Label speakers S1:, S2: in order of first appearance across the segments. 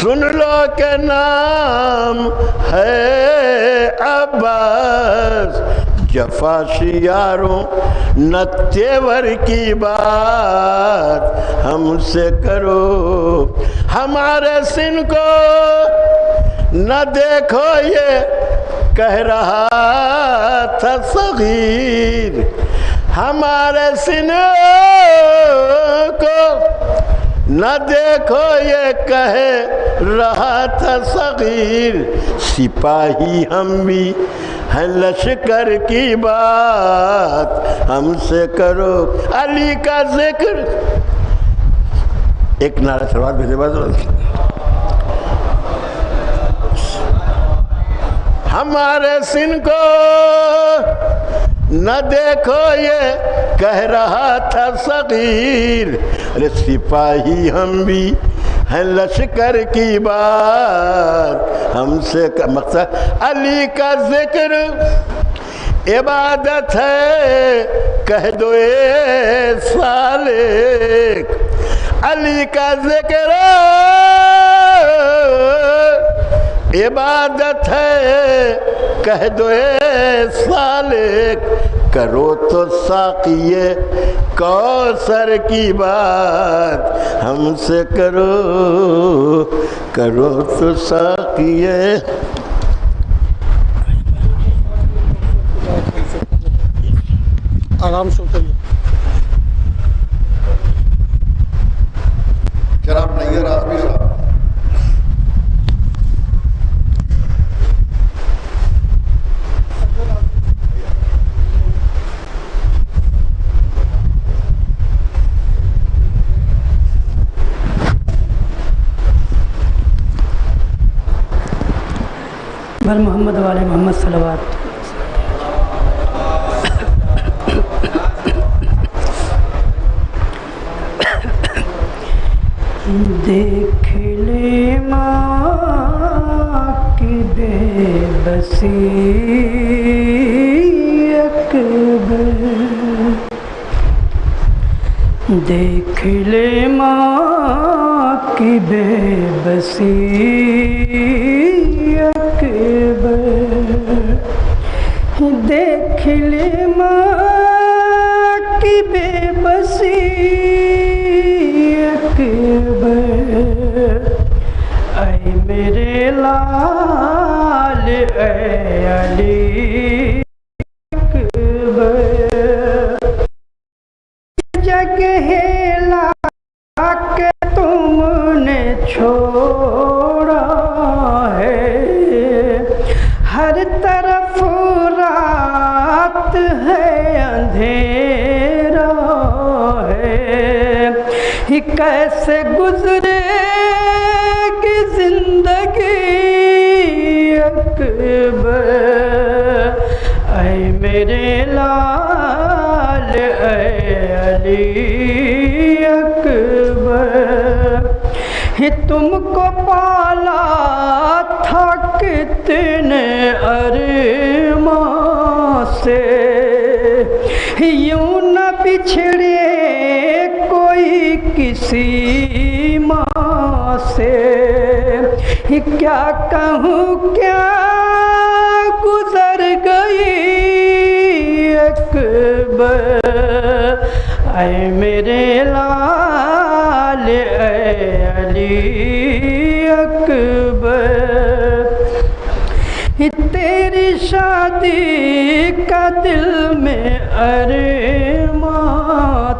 S1: سن لو کہ نام ہے عباس، جفاش یاروں نہ تیور کی بات ہم سے کرو، ہمارے سن کو نہ دیکھو یہ کہہ رہا تھا صغیر، ہمارے سن کو نہ دیکھو یہ کہہ رہا تھا صغیر، سپاہی ہم بھی ہیں لشکر کی بات ہم سے کرو، علی کا ذکر۔ ایک نعرہ سلوات بھیجے بات، ہمارے سن کو نہ دیکھو یہ کہہ رہا تھا صغیر، ارے سپاہی ہم بھی ہیں لشکر کی بات ہم سے، مقصد علی کا ذکر عبادت ہے کہہ دو اے سالک، علی کا ذکر عبادت ہے کہہ دو اے سالک، کرو تو ساقی کوثر کی بات ہم سے کرو، کرو تو ساقی
S2: آرام سے اتریے۔
S3: جناب نیر اعظمی صاحب،
S4: بر محمد والے محمد صلوات۔ دیکھ لے ماں کی بے بسی اکبر، دیکھ لے ماں کی بے بسی اکبر، دیکھ لے ماں کی بے بسی اکبر، اے میرے لال اے علی اکبر، جگہ لا کے تم نے چھوڑا ہے، ہر طرف رات ہے اندھیرا ہے، کیسے گزرے گی زندگی اکبر، اے میرے لال اے علی اکبر، تم کو پالا تھا کتنے ارماں سے، یوں نہ بچھڑے کوئی کسی ماں سے، کیا کہوں کیا گزر گئی اکبر، اے میرے لال اے علی اکبر، تیری شادی کا دل میں ارماں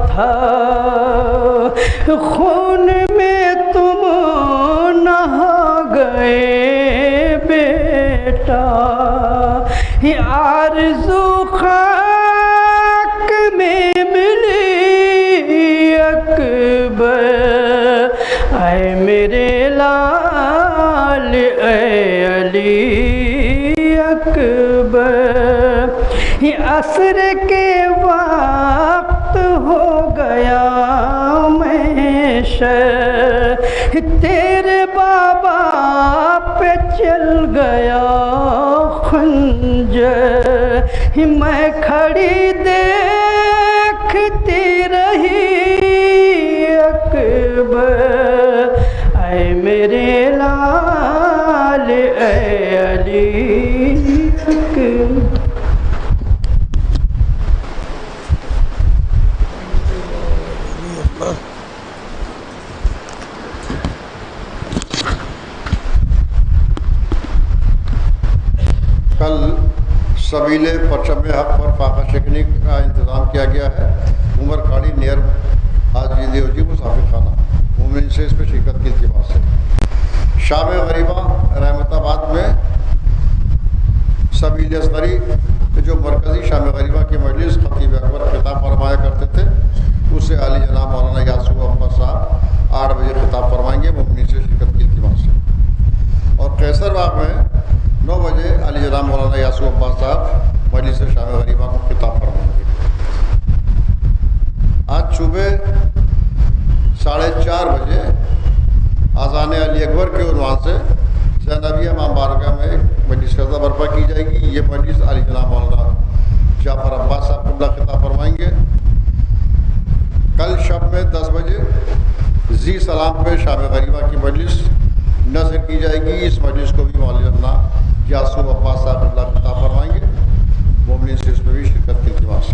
S4: تھا، خون میں تم نہا گئے بیٹا، آرزو خاک میں ملی اکبر، اے میرے لال اے علی اکبر، عصر کے وقت ہو گیا میں شہ، تیرے بابا پہ چل گیا خنجر، میں کھڑی دیکھتی رہی اکبر، اے میرے لال اے علی اکبر.
S3: کل سبیل پرچم حق پر فاقہ شکنی کا انتظام کیا گیا ہے. عمر کاڑی نیئر حاجی دیوجی مسافر خانہ مومن سے اس پہ شرکت کی التماس سے. شام غریبہ رحمت آباد میں سبیل اصغری جو مرکزی شام غریبہ کی مجلس خطیب اکبر خطاب فرمایا کرتے تھے، اسے عالی جناب مولانا یاسو عباس صاحب 8 بجے خطاب فرمائیں گے مومن سے شرکت کی التماس سے. اور قیصر باغ میں 9 بجے علی جناب مولانا یاسو عباس صاحب مجلس شام غریبہ کو خطاب فرمائیں گے. آج صبح 4:30 بجے آذان علی اکبر کے عنوان سے زینبیہ امام بارگاہ میں ایک مجلس رضا برپا کی جائے گی. یہ مجلس علی جناب مولانا جعفر عباس صاحب کو اللہ خطاب فرمائیں گے. کل شب میں 10 بجے زی سلام پہ شام غریبہ کی مجلس نظر کی جائے گی. اس مجلس کو بھی مولانا یاسو عباس صاحب اللہ خطاب فرمائیں گے. مومنین سے اس میں بھی شرکت کی التماس.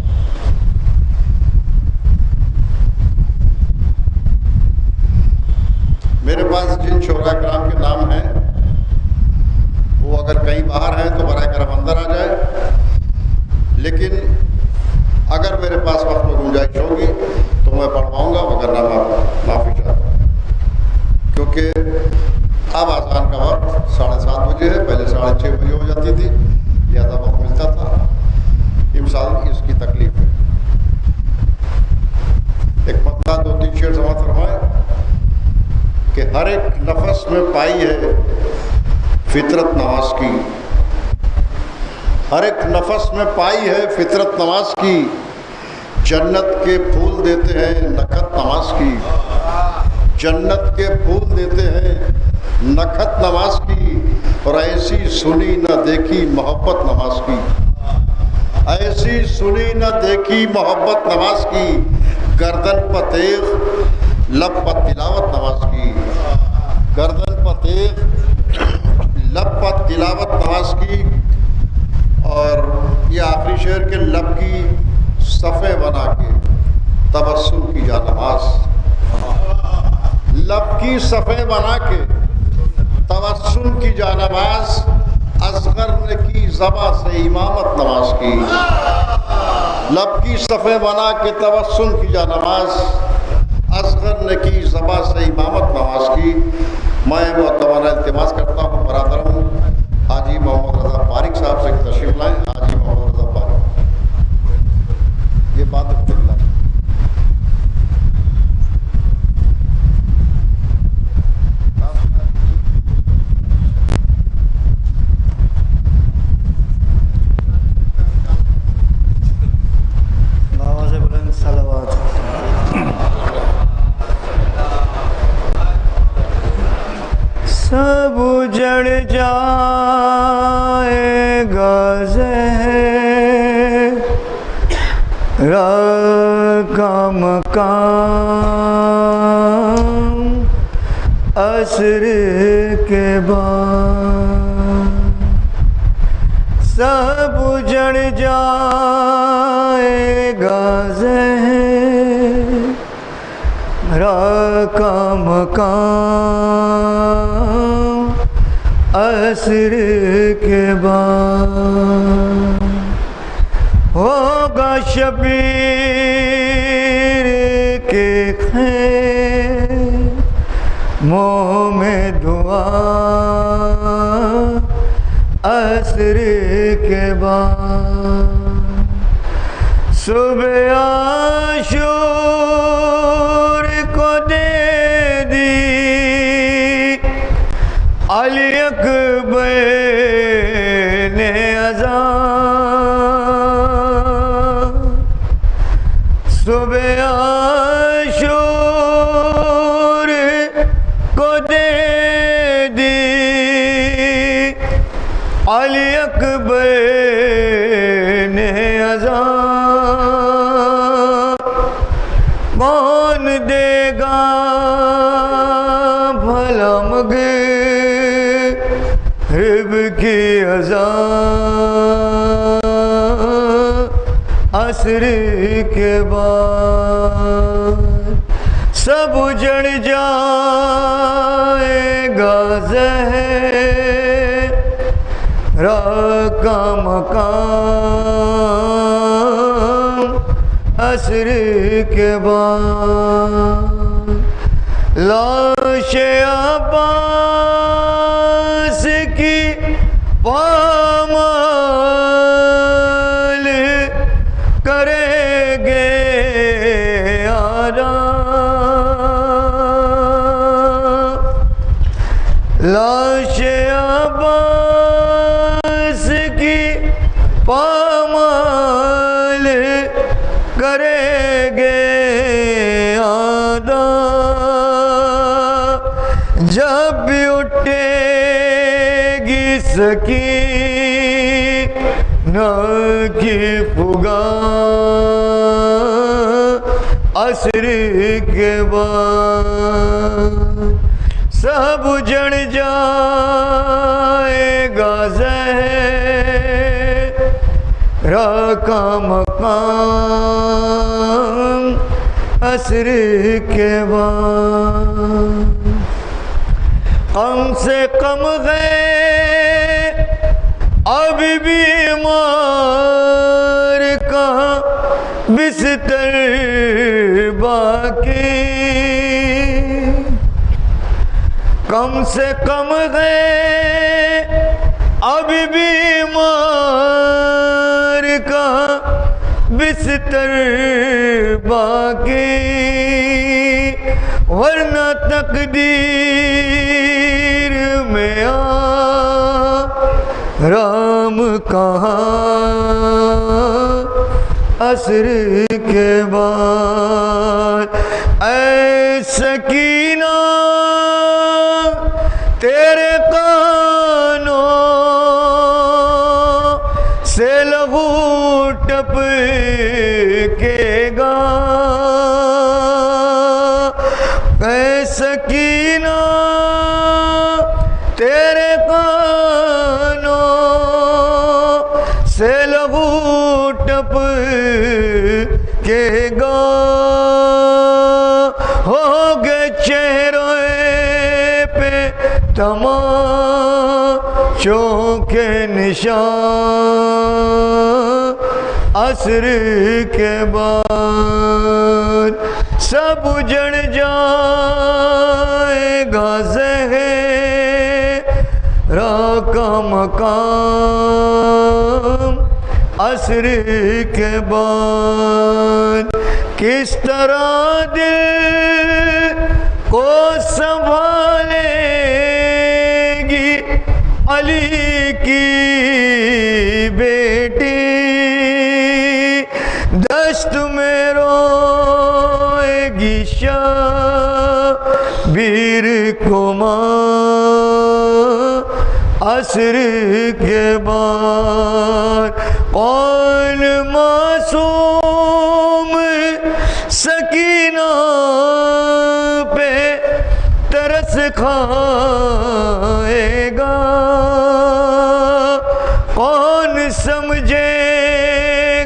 S3: میرے پاس جن شعراء کرام کے نام ہیں وہ اگر کہیں باہر ہیں تو براہ کرم اندر آ جائے، لیکن اگر میرے پاس وقت میں گنجائش ہوگی تو میں پڑھ پاؤں گا، وگرنہ میں معافی چاہتا ہوں. کیونکہ اب آذان کا وقت 7:30 بجے ہے، پہلے 6:30 بجے ہو جاتی تھی، لہٰذا وقت ملتا تھا. امسال اس کی تکلیف ہے. ایک مطلع 2-3 شعر سماعت فرمائے کہ ہر ایک نفس میں پائی ہے فطرت نواز کی، ہر ایک نفس میں پائی ہے فطرت نواز کی، جنت کے پھول دیتے ہیں نکھت نواز کی، جنت کے پھول دیتے ہیں نکھت نواز کی، اور ایسی سنی نہ دیکھی محبت نواز کی، ایسی سنی نہ دیکھی محبت نواز کی، گردن پر تیغ لب پر تلاوت نواز کی، گردن پر تیغ لب پر تلاوت نواز کی. اور یہ آخری شعر کے لب کی صفحے بنا کے تبسم کی جانماز، لب کی صفحے بنا کے تبسم کی جانماز، اصغر نے کی زباں سے امامت نواز کی، لب کی صفحے بنا کے تبسم کی جانماز، اصغر نے کی زباں سے امامت نواز کی. میں معتبرانہ التماس کرتا ہوں برادرم حاجی محمد رضا فارغ صاحب سے تشریف لائیں. حاجی محمد رضا فارغ، یہ بات اللہ
S4: سب اجڑ جائے گا زہرا کا مقام عصر کے بعد، سب اجڑ جائے گا زہرا کا مقام عصر کے بعد، ہوگا شبیر کے خیموں میں دعا عصر کے بعد، صبح عاشور کو دے دی علی اکبر نے اذان، صبح عاشور کو دے دی علی اکبر نے اذان، کون دے گا بھلا مگر مغرب کی اذان عصر کے بعد سب اجڑ جائے گا زہرا کا مقام عصر کے بعد لاش عباس کی پامال کریں گے آرام لاش عباس کی پامال کریں گے جب بھی اٹھے گی سکینہ کی فغان عصر کے بعد سب اجڑ جائے گا زہرا کا مقام عصر کے بعد غم سے کم گئے اب بیمار کہاں بستر باقی کم سے کم گئے اب بیمار کہاں بستر باقی ورنہ تقدیر میں آرام کہاں عصر کے بعد اے سکینہ تیرے کانوں سے لہو ٹپکے گا اے سکینہ تیرے کانوں سے لہو ٹپکے گا ہوگے چہرے پہ تماشوں کے نشان عصر کے بعد سب اجڑ جائے گا زہرا کا مقام عصر کے بعد کس طرح دل کو سنبھالے گی علی کی بیٹی دشت میں روئے گی شبیر کو ماں عصر کے بعد کون معصوم سکینہ پہ ترس کھائے گا کون سمجھے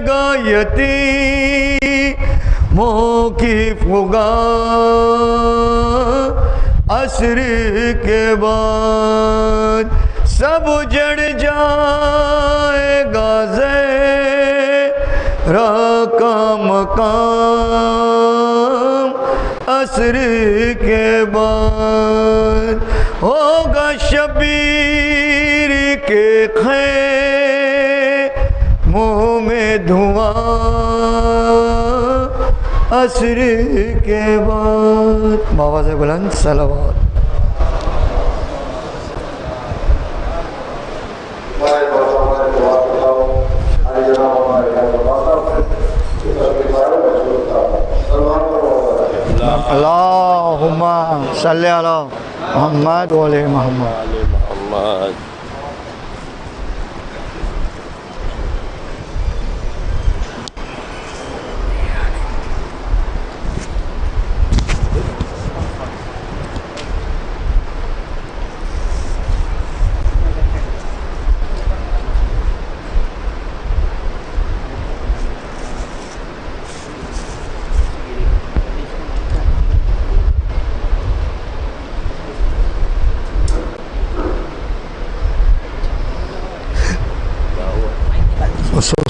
S4: گا یتیموں کی فغان عصر کے بعد سب اجڑ جائے گا زہرا کا مقام عصر کے بعد ہوگا شبیر کے خیموں میں دھواں عصر کے بعد بابا سے بلند صلوات اللہم صلی علی محمد و علی محمد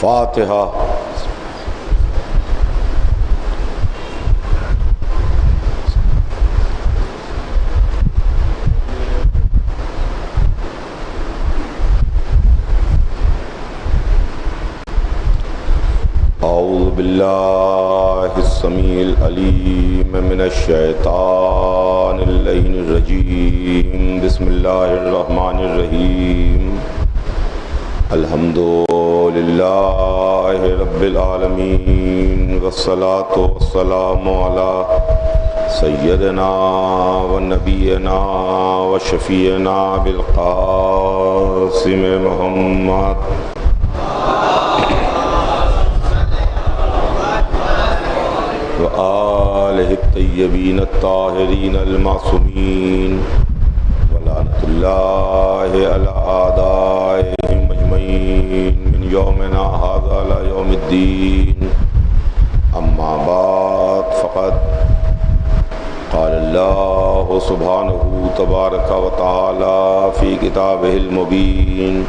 S3: فاتحہ۔ اعوذ باللہ السمیع العلیم من الشیطان اللعین الرجیم، بسم اللہ الرحمن الرحیم، الحمد للہ رب العالمین، والصلاة والسلام علی سیدنا و نبینا و شفیعنا بالقاسم محمد وآلہ الطیبین الطاہرین المعصومین، ولعنۃ اللہ علی اعدائہم اجمعین من یومنا ھذا الی یوم الدین، اما بعد فقد قال اللہ سبحانہ تبارک و تعالی فی کتابہ المبین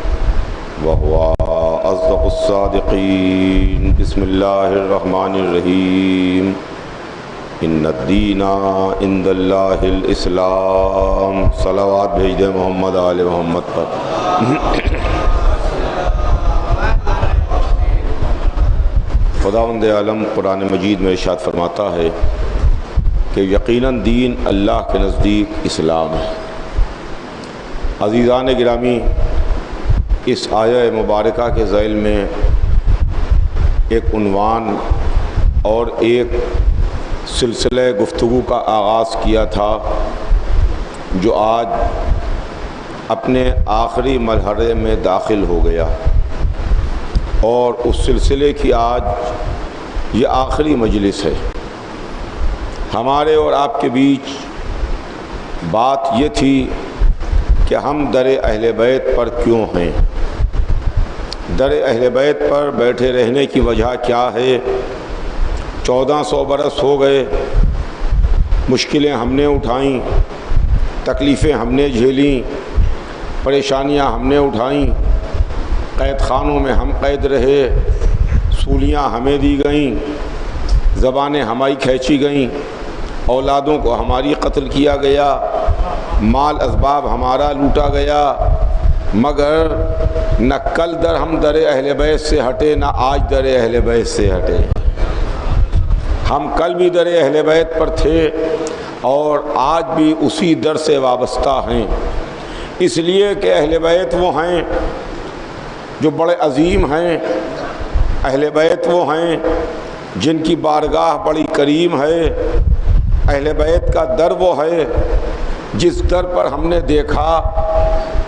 S3: وہو اصدق الصادقین، بسم اللہ الرحمن الرحیم، ان الدین عند اللہ الاسلام۔ صلوات بھیج دیں محمد آل محمد پر۔ خداوند عالم قرآن مجید میں ارشاد فرماتا ہے کہ یقیناً دین اللہ کے نزدیک اسلام ہے۔ عزیزان گرامی، اس آیہ مبارکہ کے ذیل میں ایک عنوان اور ایک سلسلہ گفتگو کا آغاز کیا تھا جو آج اپنے آخری مرحلے میں داخل ہو گیا، اور اس سلسلے کی آج یہ آخری مجلس ہے۔ ہمارے اور آپ کے بیچ بات یہ تھی کہ ہم در اہل بیت پر کیوں ہیں، در اہل بیت پر بیٹھے رہنے کی وجہ کیا ہے۔ 1400 برس ہو گئے، مشکلیں ہم نے اٹھائیں، تکلیفیں ہم نے جھیلیں، پریشانیاں ہم نے اٹھائیں، قید خانوں میں ہم قید رہے، سولیاں ہمیں دی گئیں، زبانیں ہماری کھینچی گئیں، اولادوں کو ہماری قتل کیا گیا، مال اسباب ہمارا لوٹا گیا، مگر نہ کل ہم در اہل بیت سے ہٹے، نہ آج در اہل بیت سے ہٹے۔ ہم کل بھی در اہل بیت پر تھے اور آج بھی اسی در سے وابستہ ہیں، اس لیے کہ اہل بیت وہ ہیں جو بڑے عظیم ہیں، اہل بیت وہ ہیں جن کی بارگاہ بڑی کریم ہے، اہل بیت کا در وہ ہے جس در پر ہم نے دیکھا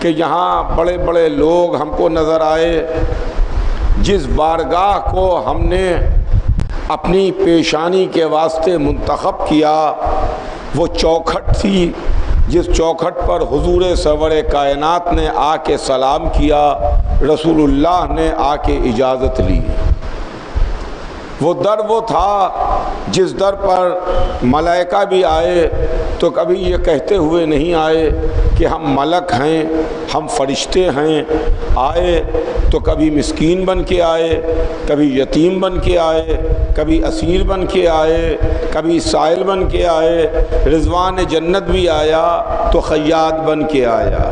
S3: کہ یہاں بڑے بڑے لوگ ہم کو نظر آئے، جس بارگاہ کو ہم نے اپنی پیشانی کے واسطے منتخب کیا وہ چوکھٹ تھی، جس چوکھٹ پر حضور سرور کائنات نے آ کے سلام کیا، رسول اللہ نے آ کے اجازت لی۔ وہ در وہ تھا جس در پر ملائکہ بھی آئے تو کبھی یہ کہتے ہوئے نہیں آئے کہ ہم ملک ہیں، ہم فرشتے ہیں، آئے تو کبھی مسکین بن کے آئے، کبھی یتیم بن کے آئے، کبھی اسیر بن کے آئے، کبھی سائل بن کے آئے، رضوان جنت بھی آیا تو خیاط بن کے آیا۔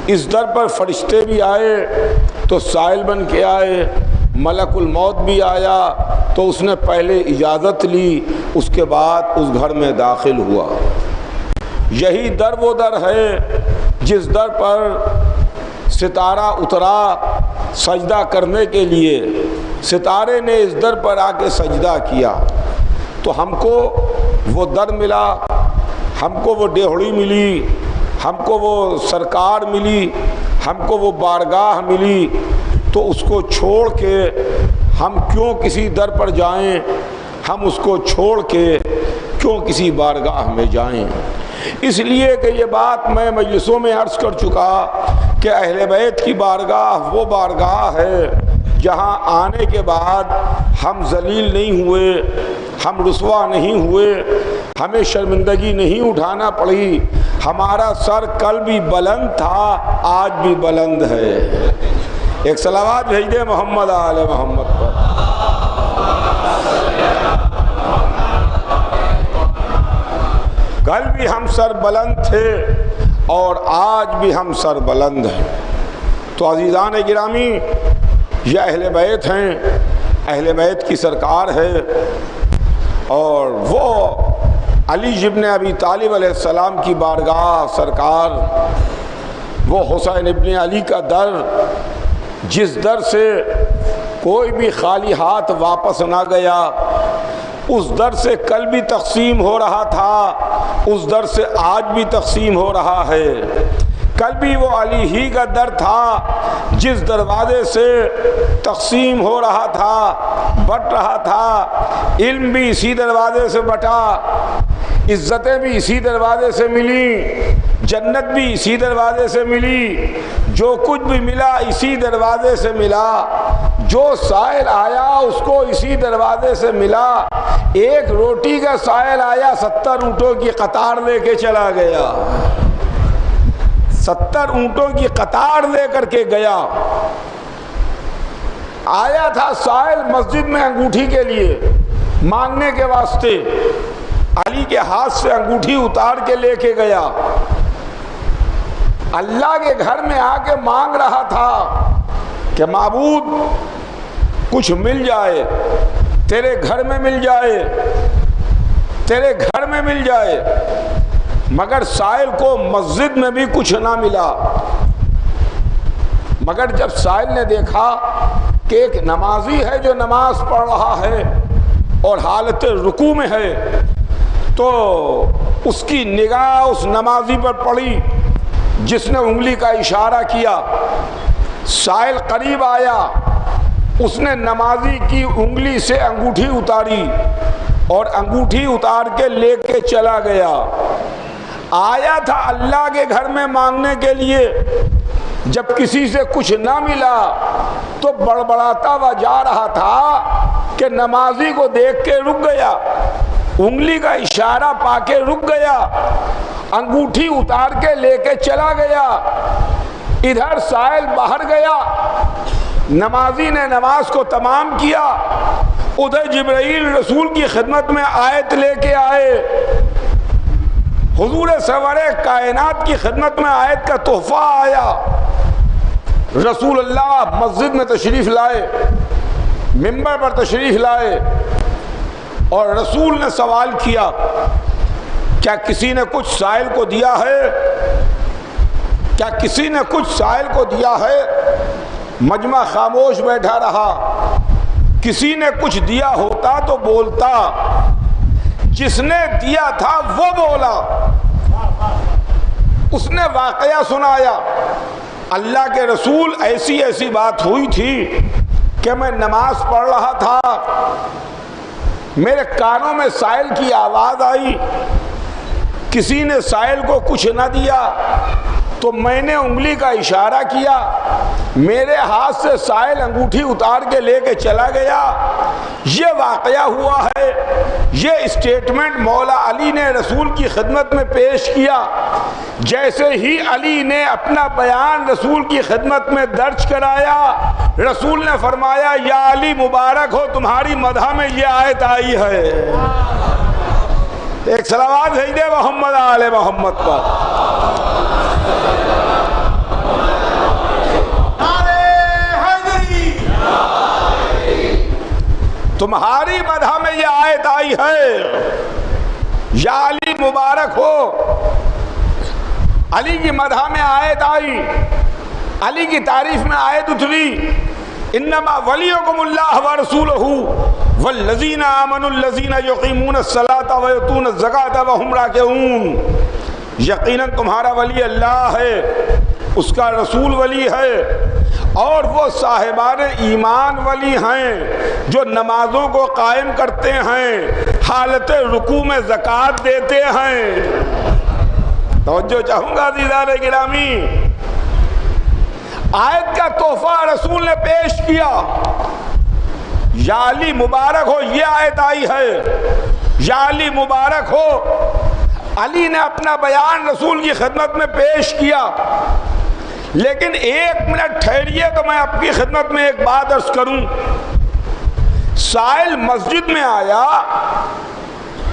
S3: اس در پر فرشتے بھی آئے تو سائل بن کے آئے، ملک الموت بھی آیا تو اس نے پہلے اجازت لی، اس کے بعد اس گھر میں داخل ہوا۔ یہی در وہ در ہے جس در پر ستارہ اترا سجدہ کرنے کے لیے، ستارے نے اس در پر آ کے سجدہ کیا تو ہم کو وہ در ملا، ہم کو وہ ڈیہڑی ملی، ہم کو وہ سرکار ملی، ہم کو وہ بارگاہ ملی، تو اس کو چھوڑ کے ہم کیوں کسی در پر جائیں، ہم اس کو چھوڑ کے کیوں کسی بارگاہ میں جائیں۔ اس لیے کہ یہ بات میں مجلسوں میں عرض کر چکا کہ اہل بیت کی بارگاہ وہ بارگاہ ہے
S2: جہاں آنے کے بعد ہم ذلیل نہیں ہوئے، ہم رسوا نہیں ہوئے، ہمیں شرمندگی نہیں اٹھانا پڑی، ہمارا سر کل بھی بلند تھا، آج بھی بلند ہے۔ ایک صلوات بھیج دے محمد آل محمد پر۔ کل بھی ہم سر بلند تھے اور آج بھی ہم سر بلند ہیں۔ تو عزیزان گرامی، یہ اہل بیت ہیں، اہل بیت کی سرکار ہے، اور وہ علی ابن ابی طالب علیہ السلام کی بارگاہ سرکار، وہ حسین ابن علی کا در، جس در سے کوئی بھی خالی ہاتھ واپس نہ گیا، اس در سے کل بھی تقسیم ہو رہا تھا، اس در سے آج بھی تقسیم ہو رہا ہے۔ کل بھی وہ علی ہی کا در تھا جس دروازے سے تقسیم ہو رہا تھا، بٹ رہا تھا، علم بھی اسی دروازے سے بٹا، عزتیں بھی اسی دروازے سے ملی، جنت بھی اسی دروازے سے ملی، جو کچھ بھی ملا اسی دروازے سے ملا، جو سائل آیا اس کو اسی دروازے سے ملا۔ ایک روٹی کا سائل آیا 70 اونٹوں کی قطار لے کے چلا گیا، 70 اونٹوں کی قطار لے کر کے گیا۔ آیا تھا سائل مسجد میں انگوٹھی کے لیے مانگنے کے واسطے، علی کے ہاتھ سے انگوٹھی اتار کے لے کے گیا، اللہ کے گھر میں آ کے مانگ رہا تھا کہ معبود کچھ مل جائے، تیرے گھر میں مل جائے، تیرے گھر میں مل جائے، مگر سائل کو مسجد میں بھی کچھ نہ ملا۔ مگر جب سائل نے دیکھا کہ ایک نمازی ہے جو نماز پڑھ رہا ہے اور حالت رکوع میں ہے، تو اس کی نگاہ اس نمازی پر پڑی جس نے انگلی کا اشارہ کیا۔ سائل قریب آیا، اس نے نمازی کی انگلی سے انگوٹھی اتاری اور انگوٹھی اتار کے لے کے چلا گیا۔ آیا تھا اللہ کے گھر میں مانگنے کے لیے، جب کسی سے کچھ نہ ملا تو بڑبڑاتا ہوا جا رہا تھا کہ نمازی کو دیکھ کے رک گیا، انگلی کا اشارہ پا کے رک گیا، انگوٹھی اتار کے لے کے چلا گیا۔ ادھر سائل باہر گیا، نمازی نے نماز کو تمام کیا، ادھر جبرائیل رسول کی خدمت میں آیت لے کے آئے، حضور سرور کائنات کی خدمت میں آیت کا تحفہ آیا۔ رسول اللہ مسجد میں تشریف لائے، منبر پر تشریف لائے، اور رسول نے سوال کیا، کیا کسی نے کچھ سائل کو دیا ہے؟ کیا کسی نے کچھ سائل کو دیا ہے؟ مجمع خاموش بیٹھا رہا۔ کسی نے کچھ دیا ہوتا تو بولتا، جس نے دیا تھا وہ بولا، اس نے واقعہ سنایا، اللہ کے رسول ایسی ایسی بات ہوئی تھی کہ میں نماز پڑھ رہا تھا، میرے کانوں میں سائل کی آواز آئی، کسی نے سائل کو کچھ نہ دیا تو میں نے انگلی کا اشارہ کیا، میرے ہاتھ سے سائل انگوٹھی اتار کے لے کے چلا گیا۔ یہ واقعہ ہوا ہے، یہ اسٹیٹمنٹ مولا علی نے رسول کی خدمت میں پیش کیا۔ جیسے ہی علی نے اپنا بیان رسول کی خدمت میں درج کرایا، رسول نے فرمایا، یا علی مبارک ہو، تمہاری مدح میں یہ آیت آئی ہے۔ ایک صلوات بھیج دے محمد آل محمد پر۔ تمہاری مدح میں یہ آیت آئی ہے، یا علی مبارک ہو۔ علی کی مدح میں آیت آئی، علی کی تعریف میں آیت اتری، انما ولیکم اللہ ورسولہ والذین آمنوا الذین یقیمون الصلاۃ ویؤتون الزکاۃ وہم راکعون۔ یقیناً تمہارا ولی اللہ ہے، اس کا رسول ولی ہے، اور وہ صاحبان ایمان ولی ہیں جو نمازوں کو قائم کرتے ہیں، حالت رکوع میں زکوٰۃ دیتے ہیں۔ توجہ چاہوں گا عزیزان گرامی، آیت کا تحفہ رسول نے پیش کیا، یا علی مبارک ہو، یہ آیت آئی ہے، یا علی مبارک ہو۔ علی نے اپنا بیان رسول کی خدمت میں پیش کیا، لیکن ایک منٹ ٹھہریے تو میں آپ کی خدمت میں ایک بات عرض کروں۔ سائل مسجد میں آیا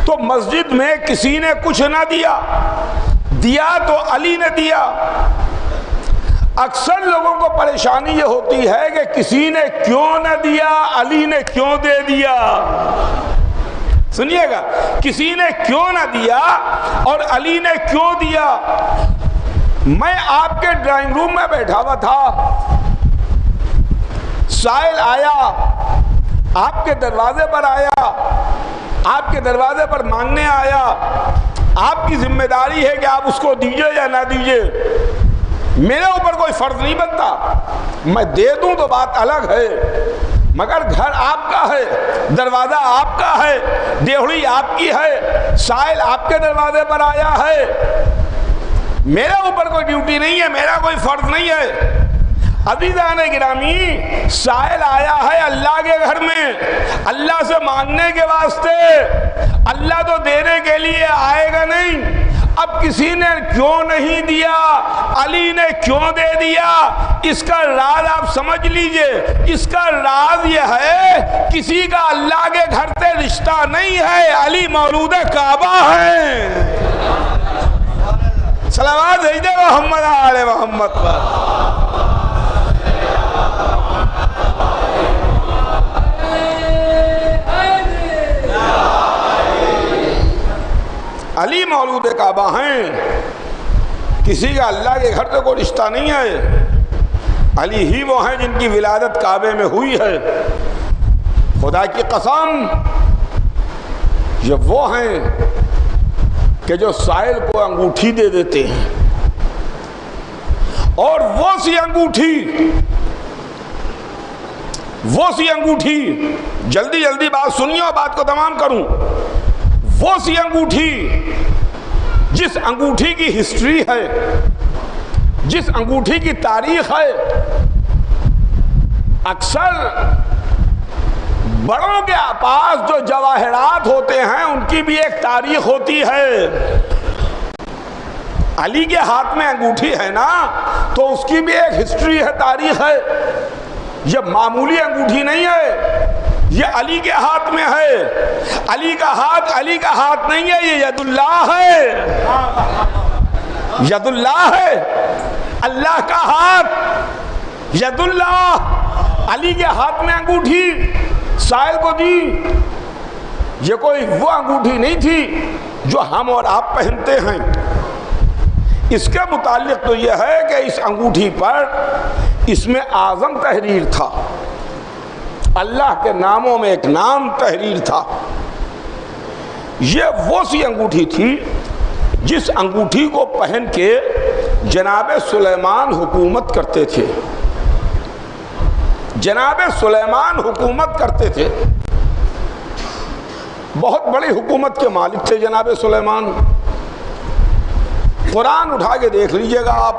S2: تو مسجد میں کسی نے کچھ نہ دیا، دیا تو علی نے دیا۔ اکثر لوگوں کو پریشانی یہ ہوتی ہے کہ کسی نے کیوں نہ دیا، علی نے کیوں دے دیا۔ سنیے گا، کسی نے کیوں نہ دیا اور علی نے کیوں دیا۔ میں آپ کے ڈرائنگ روم میں بیٹھا ہوا تھا، سائل آیا، آپ کے دروازے پر آیا، آپ کے دروازے پر مانگنے آیا۔ آپ کی ذمہ داری ہے کہ آپ اس کو دیجئے یا نہ دیجئے، میرے اوپر کوئی فرض نہیں بنتا۔ میں دے دوں تو بات الگ ہے، مگر گھر آپ کا ہے، دروازہ آپ کا ہے، دیہڑی آپ کی ہے، سائل آپ کے دروازے پر آیا ہے، میرے اوپر کوئی ڈیوٹی نہیں ہے، میرا کوئی فرض نہیں ہے۔ عزیزان گرامی، سائل آیا ہے اللہ کے گھر میں، اللہ سے مانگنے کے واسطے، اللہ تو دینے کے لیے آئے گا نہیں۔ اب کسی نے کیوں نہیں دیا، علی نے کیوں دے دیا، اس کا راز آپ سمجھ لیجئے۔ اس کا راز یہ ہے، کسی کا اللہ کے گھر سے رشتہ نہیں ہے، علی مولود کعبہ ہے۔ صلوات بھیج دے محمد آل محمد پر۔ علی مولود کعبہ ہیں، کسی کا اللہ کے گھر سے کوئی رشتہ نہیں ہے۔ علی ہی وہ ہیں جن کی ولادت کعبے میں ہوئی ہے۔ خدا کی قسم، یہ وہ ہیں کہ جو سائل کو انگوٹھی دے دیتے ہیں، اور وہ سی انگوٹھی، جلدی جلدی بات سنیے اور بات کو تمام کروں۔ وہ سی انگوٹھی، جس انگوٹھی کی ہسٹری ہے، جس انگوٹھی کی تاریخ ہے، اکثر بڑوں کے پاس جو جواہرات ہوتے ہیں ان کی بھی ایک تاریخ ہوتی ہے۔ علی کے ہاتھ میں انگوٹھی ہے نا، تو اس کی بھی ایک ہسٹری ہے، تاریخ ہے۔ یہ معمولی انگوٹھی نہیں ہے، یہ علی کے ہاتھ میں ہے۔ علی کا ہاتھ نہیں ہے، یہ ید اللہ ہے، ید اللہ ہے، اللہ کا ہاتھ، ید اللہ۔ علی کے ہاتھ میں انگوٹھی سائل کو دی۔ یہ کوئی وہ انگوٹھی نہیں تھی جو ہم اور آپ پہنتے ہیں۔ اس کے متعلق تو یہ ہے کہ اس انگوٹھی پر اسم اعظم تحریر تھا، اللہ کے ناموں میں ایک نام تحریر تھا۔ یہ وہ سی انگوٹھی تھی جس انگوٹھی کو پہن کے جناب سلیمان حکومت کرتے تھے، جناب سلیمان حکومت کرتے تھے، بہت بڑی حکومت کے مالک تھے جناب سلیمان۔ قرآن اٹھا کے دیکھ لیجئے گا آپ،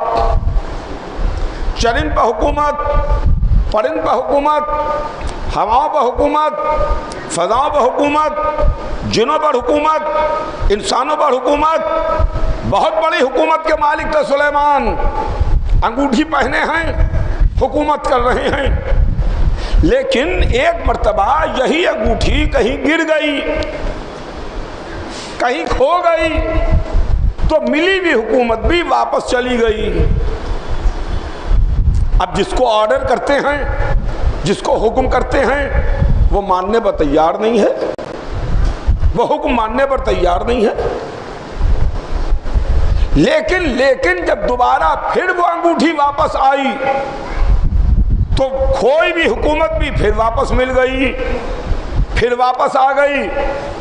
S2: چرند پہ حکومت، پرند پہ حکومت، ہواؤں پر حکومت، فضاؤں پر حکومت، جنوں پر حکومت، انسانوں پر حکومت، بہت بڑی حکومت کے مالک تھے سلیمان۔ انگوٹھی پہنے ہیں، حکومت کر رہے ہیں، لیکن ایک مرتبہ یہی انگوٹھی کہیں گر گئی، کہیں کھو گئی، تو ملی بھی حکومت بھی واپس چلی گئی۔ اب جس کو آرڈر کرتے ہیں، جس کو حکم کرتے ہیں، وہ ماننے پر تیار نہیں ہے، وہ حکم ماننے پر تیار نہیں ہے۔ لیکن جب دوبارہ پھر وہ انگوٹھی واپس آئی تو کھوئی بھی حکومت بھی پھر واپس مل گئی، پھر واپس آ گئی۔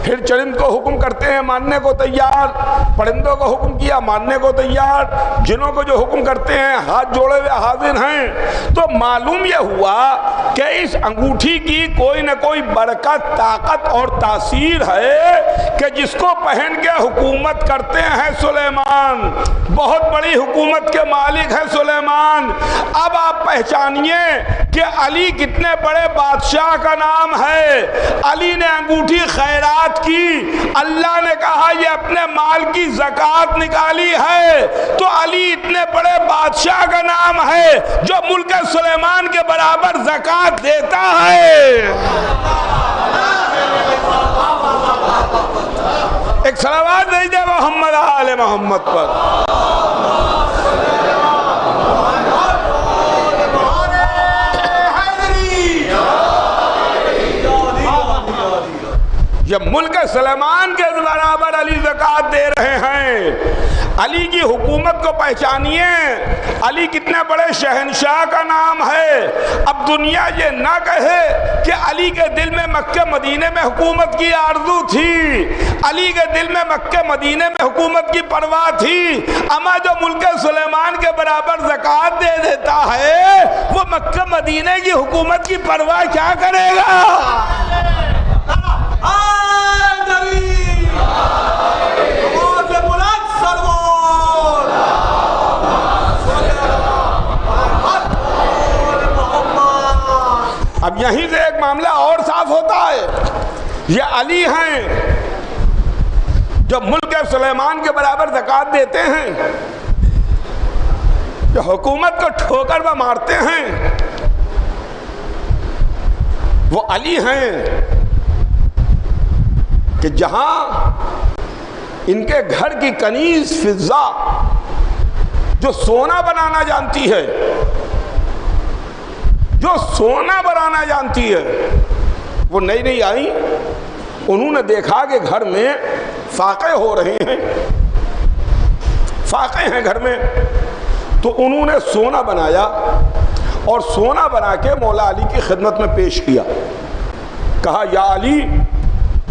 S2: پھر چرند کو حکم کرتے ہیں ماننے کو تیار، پرندوں کو حکم کیا ماننے کو تیار، جنوں کو جو حکم کرتے ہیں ہاتھ جوڑے ہوئے حاضر ہیں۔ تو معلوم یہ ہوا کہ اس انگوٹھی کی کوئی نہ کوئی برکت، طاقت اور تاثیر ہے کہ جس کو پہن کے حکومت کرتے ہیں سلیمان، بہت بڑی حکومت کے مالک ہے سلیمان۔ اب آپ پہچانیے کہ علی کتنے بڑے بادشاہ کا نام ہے۔ علی نے انگوٹھی خیرات کی، اللہ نے کہا یہ اپنے مال کی زکوٰۃ نکالی ہے، تو علی اتنے بڑے بادشاہ کا نام ہے جو ملک سلیمان کے برابر زکوٰۃ دیتا ہے۔ ایک صلوات بھیجے محمد آل محمد پر۔ جب ملک سلیمان کے برابر علی زکوٰۃ دے رہے ہیں، علی کی حکومت کو پہچانیے، علی کتنے بڑے شہنشاہ کا نام ہے۔ اب دنیا یہ نہ کہے کہ علی کے دل میں مکہ مدینے میں حکومت کی آرزو تھی، علی کے دل میں مکہ مدینے میں حکومت کی پرواہ تھی، اما جو ملک سلیمان کے برابر زکوٰۃ دے دیتا ہے وہ مکہ مدینے کی حکومت کی پرواہ کیا کرے گا؟ اب یہیں سے ایک معاملہ اور صاف ہوتا ہے، یہ علی ہیں جو ملک سلیمان کے برابر زکوٰۃ دیتے ہیں، جو حکومت کو ٹھوکر میں مارتے ہیں، وہ علی ہیں کہ جہاں ان کے گھر کی کنیز فضہ جو سونا بنانا جانتی ہے، جو سونا بنانا جانتی ہے، وہ نئی نئی آئی، انہوں نے دیکھا کہ گھر میں فاقے ہو رہے ہیں، فاقے ہیں گھر میں، تو انہوں نے سونا بنایا اور سونا بنا کے مولا علی کی خدمت میں پیش کیا، کہا یا علی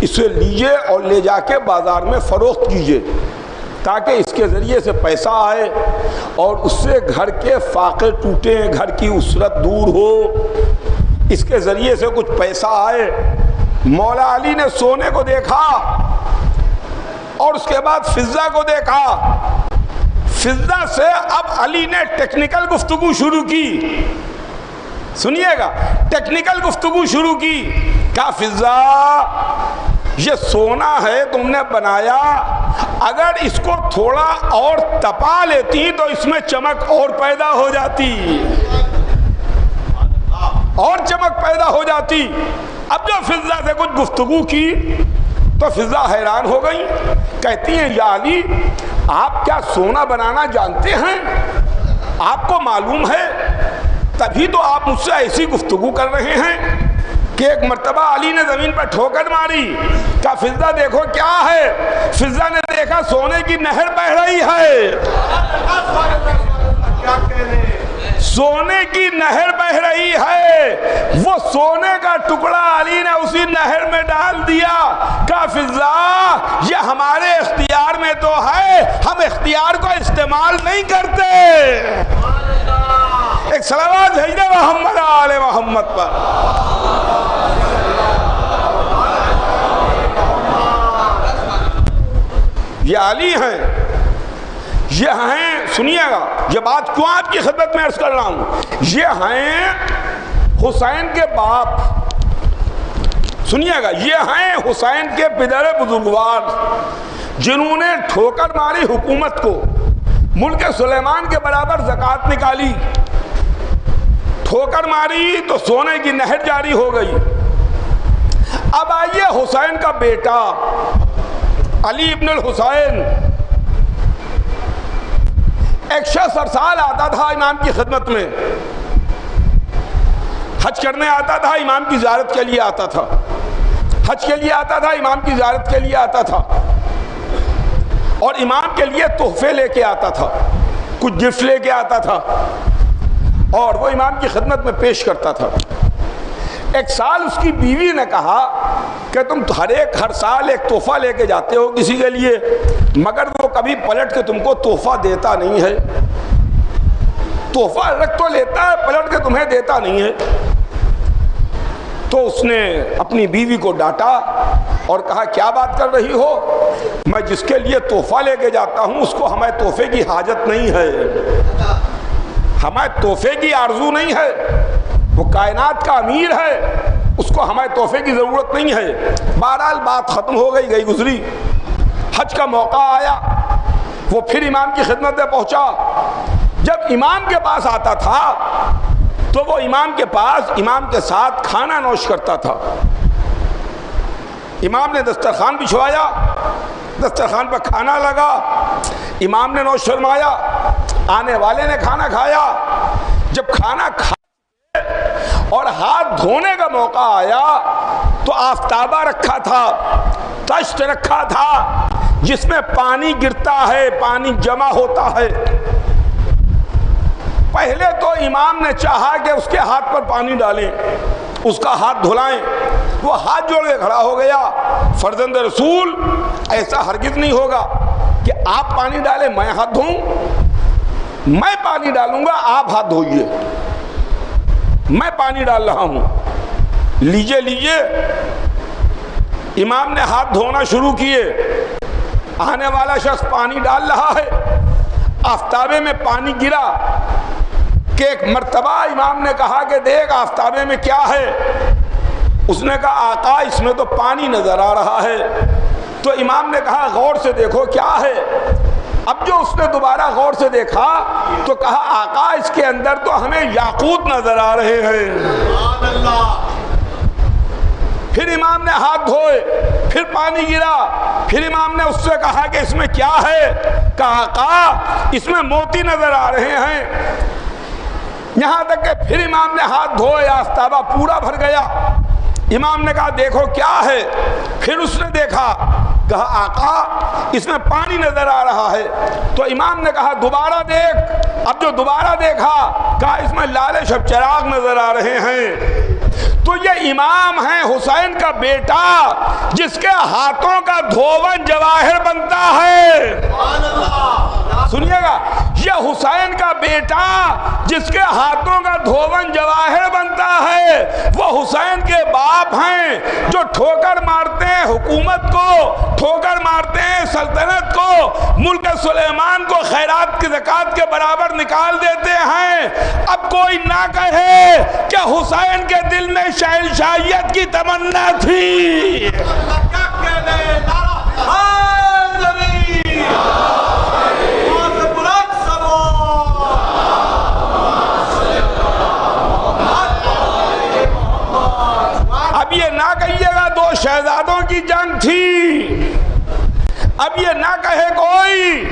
S2: اسے لیجئے اور لے جا کے بازار میں فروخت کیجئے تاکہ اس کے ذریعے سے پیسہ آئے اور اس سے گھر کے فاقے ٹوٹیں، گھر کی اسرت دور ہو، اس کے ذریعے سے کچھ پیسہ آئے۔ مولا علی نے سونے کو دیکھا اور اس کے بعد فضہ کو دیکھا، فضہ سے اب علی نے ٹیکنیکل گفتگو شروع کی، سنیے گا، ٹیکنیکل گفتگو شروع کی، کہا فضہ یہ سونا ہے تم نے بنایا، اگر اس کو تھوڑا اور تپا لیتی تو اس میں چمک اور پیدا ہو جاتی، اور چمک پیدا ہو جاتی۔ اب جو فضہ سے کچھ گفتگو کی تو فضہ حیران ہو گئی، کہتی ہیں یا علی آپ کیا سونا بنانا جانتے ہیں؟ آپ کو معلوم ہے؟ تبھی تو آپ مجھ سے ایسی گفتگو کر رہے ہیں کہ ایک مرتبہ علی نے زمین پر ٹھوکر ماری، کہا فضہ دیکھو کیا ہے؟ فضہ نے دیکھا سونے کی نہر بہہ رہی ہے، سونے کی نہر بہہ رہی ہے، وہ سونے کا ٹکڑا علی نے اسی نہر میں ڈال دیا، کہا فضہ یہ ہمارے اختیار میں تو ہے، ہم اختیار کو استعمال نہیں کرتے۔ ایک صلوات بھیجے محمد آل محمد پر۔ یہ علی ہیں، یہ ہیں، سنیے گا یہ بات کیوں آپ کی خدمت میں عرض کر رہا ہوں، یہ ہیں حسین کے باپ، سنیے گا یہ ہیں حسین کے پدر بزرگوار، جنہوں نے ٹھوکر ماری حکومت کو، ملک سلیمان کے برابر زکوٰۃ نکالی، ٹھوکر ماری تو سونے کی نہر جاری ہو گئی۔ اب آئیے حسین کا بیٹا علی ابن الحسین، ایک شخص ہر سال آتا تھا امام کی خدمت میں، حج کرنے آتا تھا، امام کی زیارت کے لیے آتا تھا، حج کے لیے آتا تھا، امام کی زیارت کے لیے آتا تھا، اور امام کے لیے تحفے لے کے آتا تھا، کچھ گفٹ لے کے آتا تھا اور وہ امام کی خدمت میں پیش کرتا تھا۔ ایک سال اس کی بیوی نے کہا کہ تم ہر سال ایک تحفہ لے کے جاتے ہو کسی کے لیے، مگر وہ کبھی پلٹ کے تم کو تحفہ دیتا نہیں ہے، تحفہ رکھ تو لیتا ہے پلٹ کے تمہیں دیتا نہیں ہے۔ تو اس نے اپنی بیوی کو ڈانٹا اور کہا کیا بات کر رہی ہو، میں جس کے لیے تحفہ لے کے جاتا ہوں اس کو ہمیں تحفے کی حاجت نہیں ہے، ہمیں تحفے کی آرزو نہیں ہے، وہ کائنات کا امیر ہے، اس کو ہمیں تحفے کی ضرورت نہیں ہے۔ بہرحال بات ختم ہو گئی، گئی گزری۔ حج کا موقع آیا، وہ پھر امام کی خدمت میں پہنچا۔ جب امام کے پاس آتا تھا تو وہ امام کے پاس امام کے ساتھ کھانا نوش کرتا تھا۔ امام نے دسترخوان بچھوایا، دسترخوان پر کھانا لگا، امام نے نوش فرمایا، آنے والے نے کھانا کھایا۔ جب کھانا کھا اور ہاتھ دھونے کا موقع آیا تو آفتابہ رکھا تھا، تشت رکھا تھا جس میں پانی گرتا ہے، پانی جمع ہوتا ہے۔ پہلے تو امام نے چاہا کہ اس کے ہاتھ پر پانی ڈالیں، اس کا ہاتھ دھلائیں، وہ ہاتھ جوڑ کے کھڑا ہو گیا۔ فرزند رسول ایسا ہرگز نہیں ہوگا کہ آپ پانی ڈالیں میں ہاتھ دھوں، میں پانی ڈالوں گا آپ ہاتھ دھوئیے، میں پانی ڈال رہا ہوں، لیجئے لیجئے۔ امام نے ہاتھ دھونا شروع کیے، آنے والا شخص پانی ڈال رہا ہے، آفتابے میں پانی گرا کہ ایک مرتبہ امام نے کہا کہ دیکھ آفتابے میں کیا ہے، اس نے کہا آقا اس میں تو پانی نظر آ رہا ہے۔ تو امام نے کہا غور سے دیکھو کیا ہے۔ اب جو اس نے دوبارہ غور سے دیکھا تو کہا آقا اس کے اندر تو ہمیں یاقوت نظر آ رہے ہیں۔ پھر امام نے ہاتھ دھوئے، پھر پانی گرا، پھر امام نے اس سے کہا کہ اس میں کیا ہے، کہا آقا اس میں موتی نظر آ رہے ہیں۔ یہاں تک کہ پھر امام نے ہاتھ دھوئے، آفتابہ پورا بھر گیا۔ امام نے کہا دیکھو کیا ہے، پھر اس نے دیکھا، کہا آقا اس میں پانی نظر آ رہا ہے۔ تو امام نے کہا دوبارہ دیکھ۔ اب جو دوبارہ دیکھا کہا اس میں لالے شب چراغ نظر آ رہے ہیں۔ تو یہ امام ہے حسین کا بیٹا جس کے ہاتھوں کا دھوون جواہر بنتا ہے۔ سنیے گا، یہ حسین کا بیٹا جس کے ہاتھوں کا دھوون جواہر بنتا ہے، وہ حسین کے باپ ہیں جو ٹھوکر مارتے ہیں حکومت کو، ٹھوکر مارتے ہیں سلطنت کو، ملک سلیمان کو خیرات کی زکوٰۃ کے برابر نکال دیتے ہیں۔ اب کوئی نہ کہے کہ حسین کے دل میں شہنشاہیت کی تمنا تھی۔ اب یہ نہ کہیے گا دو شہزادوں کی جنگ تھی، اب یہ نہ کہے کوئی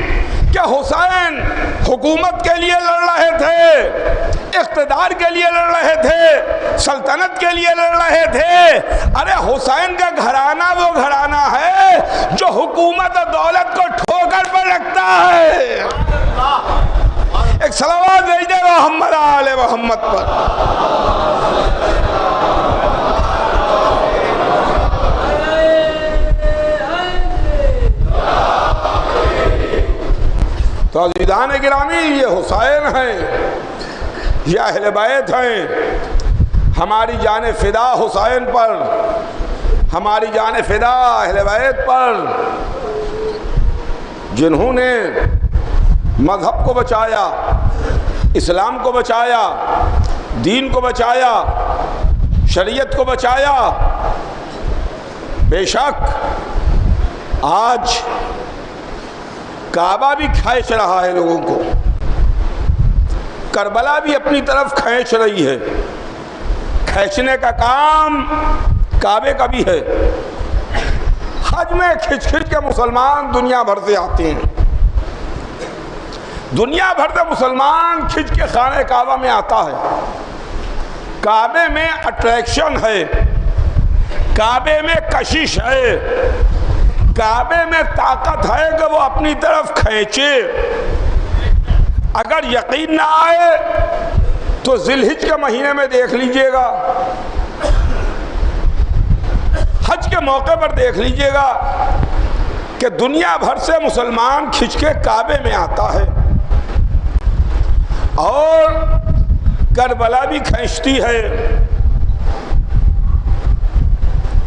S2: کہ حسین حکومت کے لیے لڑ رہے تھے، اقتدار کے لیے لڑ رہے تھے، سلطنت کے لیے لڑ رہے تھے۔ ارے حسین کا گھرانہ وہ گھرانہ ہے جو حکومت اور دولت کو ٹھوکر پر رکھتا ہے۔ ایک صلوات بھیج دے محمد آل محمد پر۔ تو عزیزان گرامی یہ حسین ہیں، یہ اہل بیت ہیں۔ ہماری جان فدا حسین پر، ہماری جان فدا اہل بیت پر، جنہوں نے مذہب کو بچایا، اسلام کو بچایا، دین کو بچایا، شریعت کو بچایا۔ بے شک آج کعبہ بھی کھینچ رہا ہے لوگوں کو، کربلا بھی اپنی طرف کھینچ رہی ہے۔ کھینچنے کا کام کعبے کا بھی ہے۔ حج میں کھچ کھچ کے مسلمان دنیا بھر سے آتے ہیں، دنیا بھر سے مسلمان کھچ کے خانہ کعبہ میں آتا ہے۔ کعبے میں اٹریکشن ہے، کعبے میں کشش ہے، کعبے میں طاقت ہے کہ وہ اپنی طرف کھینچے۔ اگر یقین نہ آئے تو ذی الحجہ کے مہینے میں دیکھ لیجئے گا، حج کے موقع پر دیکھ لیجئے گا کہ دنیا بھر سے مسلمان کھنچ کے کعبے میں آتا ہے، اور کربلا بھی کھینچتی ہے،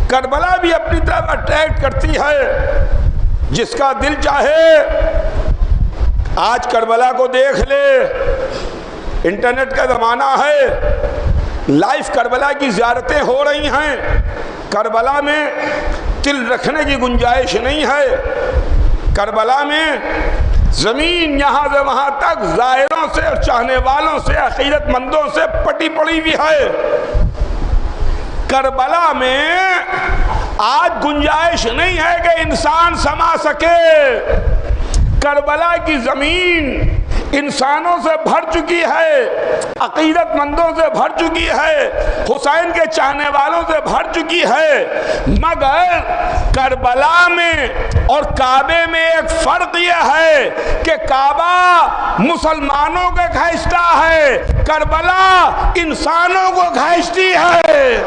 S2: کربلا بھی اپنی طرف اٹریکٹ کرتی ہے۔ جس کا دل چاہے آج کربلا کو دیکھ لے، انٹرنیٹ کا زمانہ ہے، لائیو کربلا کی زیارتیں ہو رہی ہیں۔ کربلا میں دل رکھنے کی گنجائش نہیں ہے، کربلا میں زمین یہاں سے وہاں تک زائروں سے اور چاہنے والوں سے، عقیدت مندوں سے پٹی پڑی ہوئی ہے۔ کربلا میں آج گنجائش نہیں ہے کہ انسان سما سکے۔ کربلا کی زمین انسانوں سے بھر چکی ہے، عقیدت مندوں سے بھر چکی ہے، حسین کے چاہنے والوں سے بھر چکی ہے، مگر کربلا میں اور کعبے میں ایک فرق یہ ہے کہ کعبہ مسلمانوں کو کھینچتا ہے، کربلا انسانوں کو کھینچتی ہے۔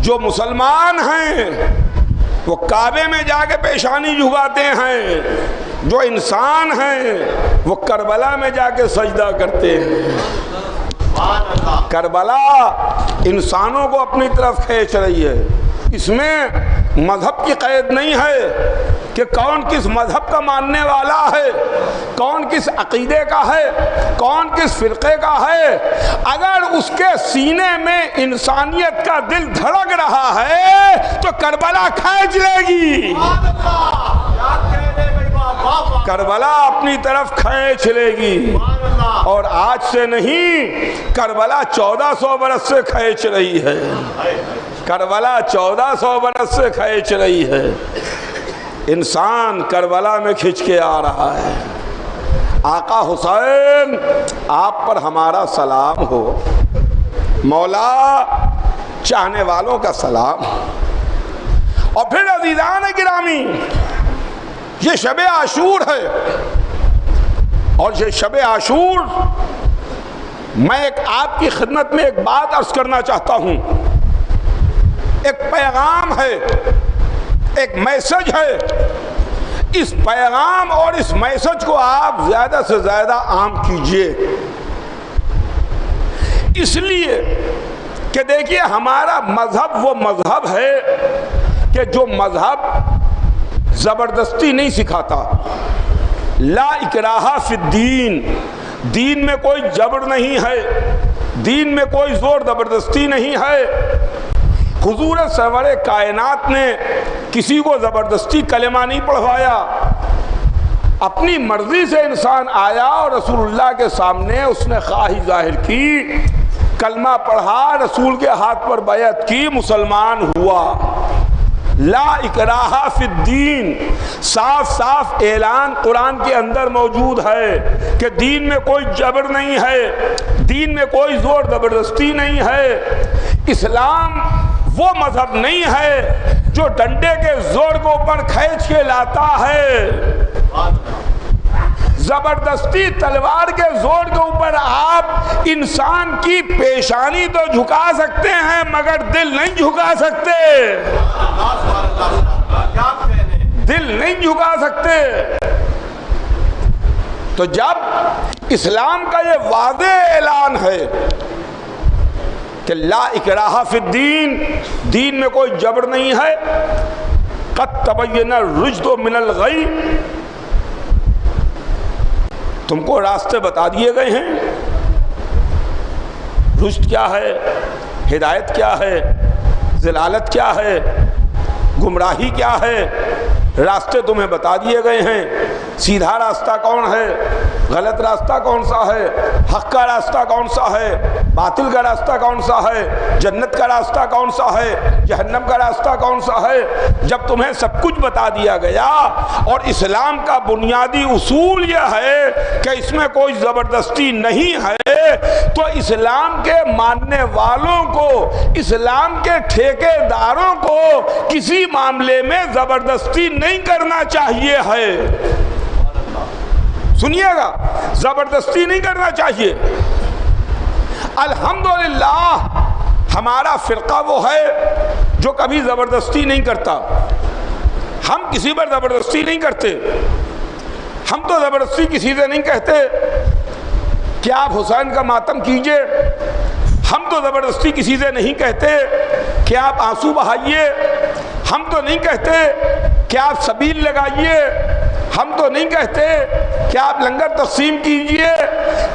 S2: جو مسلمان ہیں وہ کعبے میں جا کے پیشانی جھکاتے ہیں، جو انسان ہیں وہ کربلا میں جا کے سجدہ کرتے ہیں۔ کربلا انسانوں کو اپنی طرف کھینچ رہی ہے۔ اس میں مذہب کی قید نہیں ہے کہ کون کس مذہب کا ماننے والا ہے، کون کس عقیدے کا ہے، کون کس فرقے کا ہے۔ اگر اس کے سینے میں انسانیت کا دل دھڑک رہا ہے تو کربلا کھینچ لے گی، کربلا اپنی طرف کھینچ لے گی۔ اور آج سے نہیں، کربلا 1400 برس سے کھینچ رہی ہے، کربلا 1400 برس سے کھینچ رہی ہے۔ انسان کربلا میں کھنچ کے آ رہا ہے۔ آقا حسین آپ پر ہمارا سلام ہو، مولا چاہنے والوں کا سلام۔ اور پھر عزیزان گرامی، یہ شب عاشور ہے، اور یہ شب عاشور میں ایک آپ کی خدمت میں ایک بات عرض کرنا چاہتا ہوں، ایک پیغام ہے، ایک میسج ہے۔ اس پیغام اور اس میسج کو آپ زیادہ سے زیادہ عام کیجئے، اس لیے کہ دیکھیے ہمارا مذہب وہ مذہب ہے کہ جو مذہب زبردستی نہیں سکھاتا۔ لا اکراہ فی الدین، دین میں کوئی جبر نہیں ہے، دین میں کوئی زور زبردستی نہیں ہے۔ حضور سرور کائنات نے کسی کو زبردستی کلمہ نہیں پڑھوایا، اپنی مرضی سے انسان آیا اور رسول اللہ کے سامنے اس نے خواہی ظاہر کی، کلمہ پڑھا، رسول کے ہاتھ پر بیعت کی، مسلمان ہوا۔ لا اکراہ فی الدین، صاف صاف اعلان قرآن کے اندر موجود ہے کہ دین میں کوئی جبر نہیں ہے، دین میں کوئی زور زبردستی نہیں ہے۔ اسلام وہ مذہب نہیں ہے جو ڈنڈے کے زور کو اوپر کھینچ کے لاتا ہے۔ زبردستی تلوار کے زور کے اوپر آپ انسان کی پیشانی تو جھکا سکتے ہیں مگر دل نہیں جھکا سکتے، دل نہیں جھکا سکتے۔ تو جب اسلام کا یہ واضح اعلان ہے کہ لا اکراہ فی الدین، دین میں کوئی جبر نہیں ہے، قد تبین الرشد من الغی، تم کو راستے بتا دیے گئے ہیں، رشد کیا ہے، ہدایت کیا ہے، ضلالت کیا ہے، گمراہی کیا ہے، راستے تمہیں بتا دیے گئے ہیں۔ سیدھا راستہ کون ہے، غلط راستہ کون سا ہے، حق کا راستہ کون سا ہے، باطل کا راستہ کون سا ہے، جنت کا راستہ کون سا ہے، جہنم کا راستہ کون سا ہے، جب تمہیں سب کچھ بتا دیا گیا اور اسلام کا بنیادی اصول یہ ہے کہ اس میں کوئی زبردستی نہیں ہے، تو اسلام کے ماننے والوں کو، اسلام کے ٹھیکے داروں کو کسی معاملے میں زبردستی نہیں کرنا چاہیے ہے۔ سنیے گا، زبردستی نہیں کرنا چاہیے۔ الحمدللہ ہمارا فرقہ وہ ہے جو کبھی زبردستی نہیں کرتا۔ ہم کسی پر زبردستی نہیں کرتے۔ ہم تو زبردستی کسی سے نہیں کہتے کہ آپ حسین کا ماتم کیجئے، ہم تو زبردستی کسی سے نہیں کہتے کہ آپ آنسو بہائیے، ہم تو نہیں کہتے کہ آپ سبیل لگائیے، ہم تو نہیں کہتے کہ آپ لنگر تقسیم کیجئے۔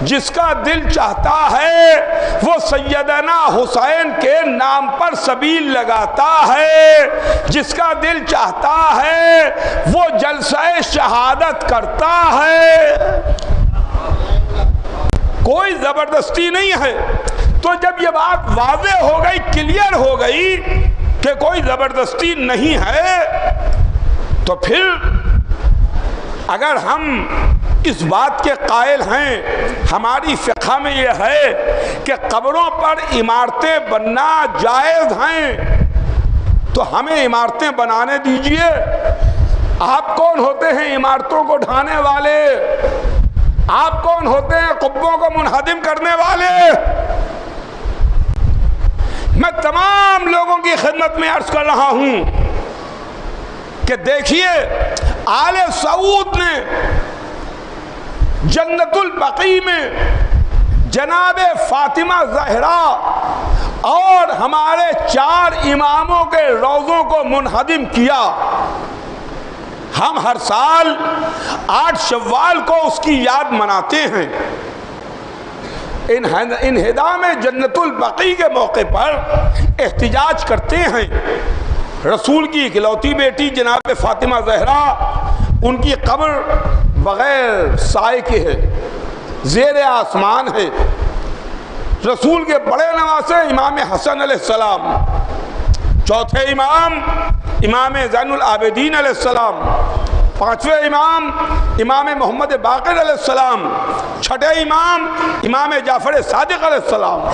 S2: جس کا دل چاہتا ہے وہ سیدنا حسین کے نام پر سبیل لگاتا ہے، جس کا دل چاہتا ہے وہ جلسہ شہادت کرتا ہے، کوئی زبردستی نہیں ہے۔ تو جب یہ بات واضح ہو گئی، کلیئر ہو گئی کہ کوئی زبردستی نہیں ہے، تو پھر اگر ہم اس بات کے قائل ہیں، ہماری فقہ میں یہ ہے کہ قبروں پر عمارتیں بننا جائز ہیں، تو ہمیں عمارتیں بنانے دیجئے۔ آپ کون ہوتے ہیں عمارتوں کو ڈھانے والے؟ آپ کون ہوتے ہیں قبوں کو منہدم کرنے والے؟ میں تمام لوگوں کی خدمت میں عرض کر رہا ہوں کہ دیکھیے، آل سعود نے جنت البقیع میں جناب فاطمہ زہرا اور ہمارے 4 اماموں کے روضوں کو منہدم کیا۔ ہم ہر سال 8 شوال کو اس کی یاد مناتے ہیں۔ انہدام جنت البقیع کے موقع پر احتجاج کرتے ہیں۔ رسول کی اکلوتی بیٹی جناب فاطمہ زہرا، ان کی قبر بغیر سائے کے ہے، زیر آسمان ہے۔ رسول کے بڑے نواسے امام حسن علیہ السلام، چوتھے امام امام زین العابدین علیہ السلام، پانچویں امام امام محمد باقر علیہ السلام، چھٹے امام امام جعفر صادق علیہ السلام۔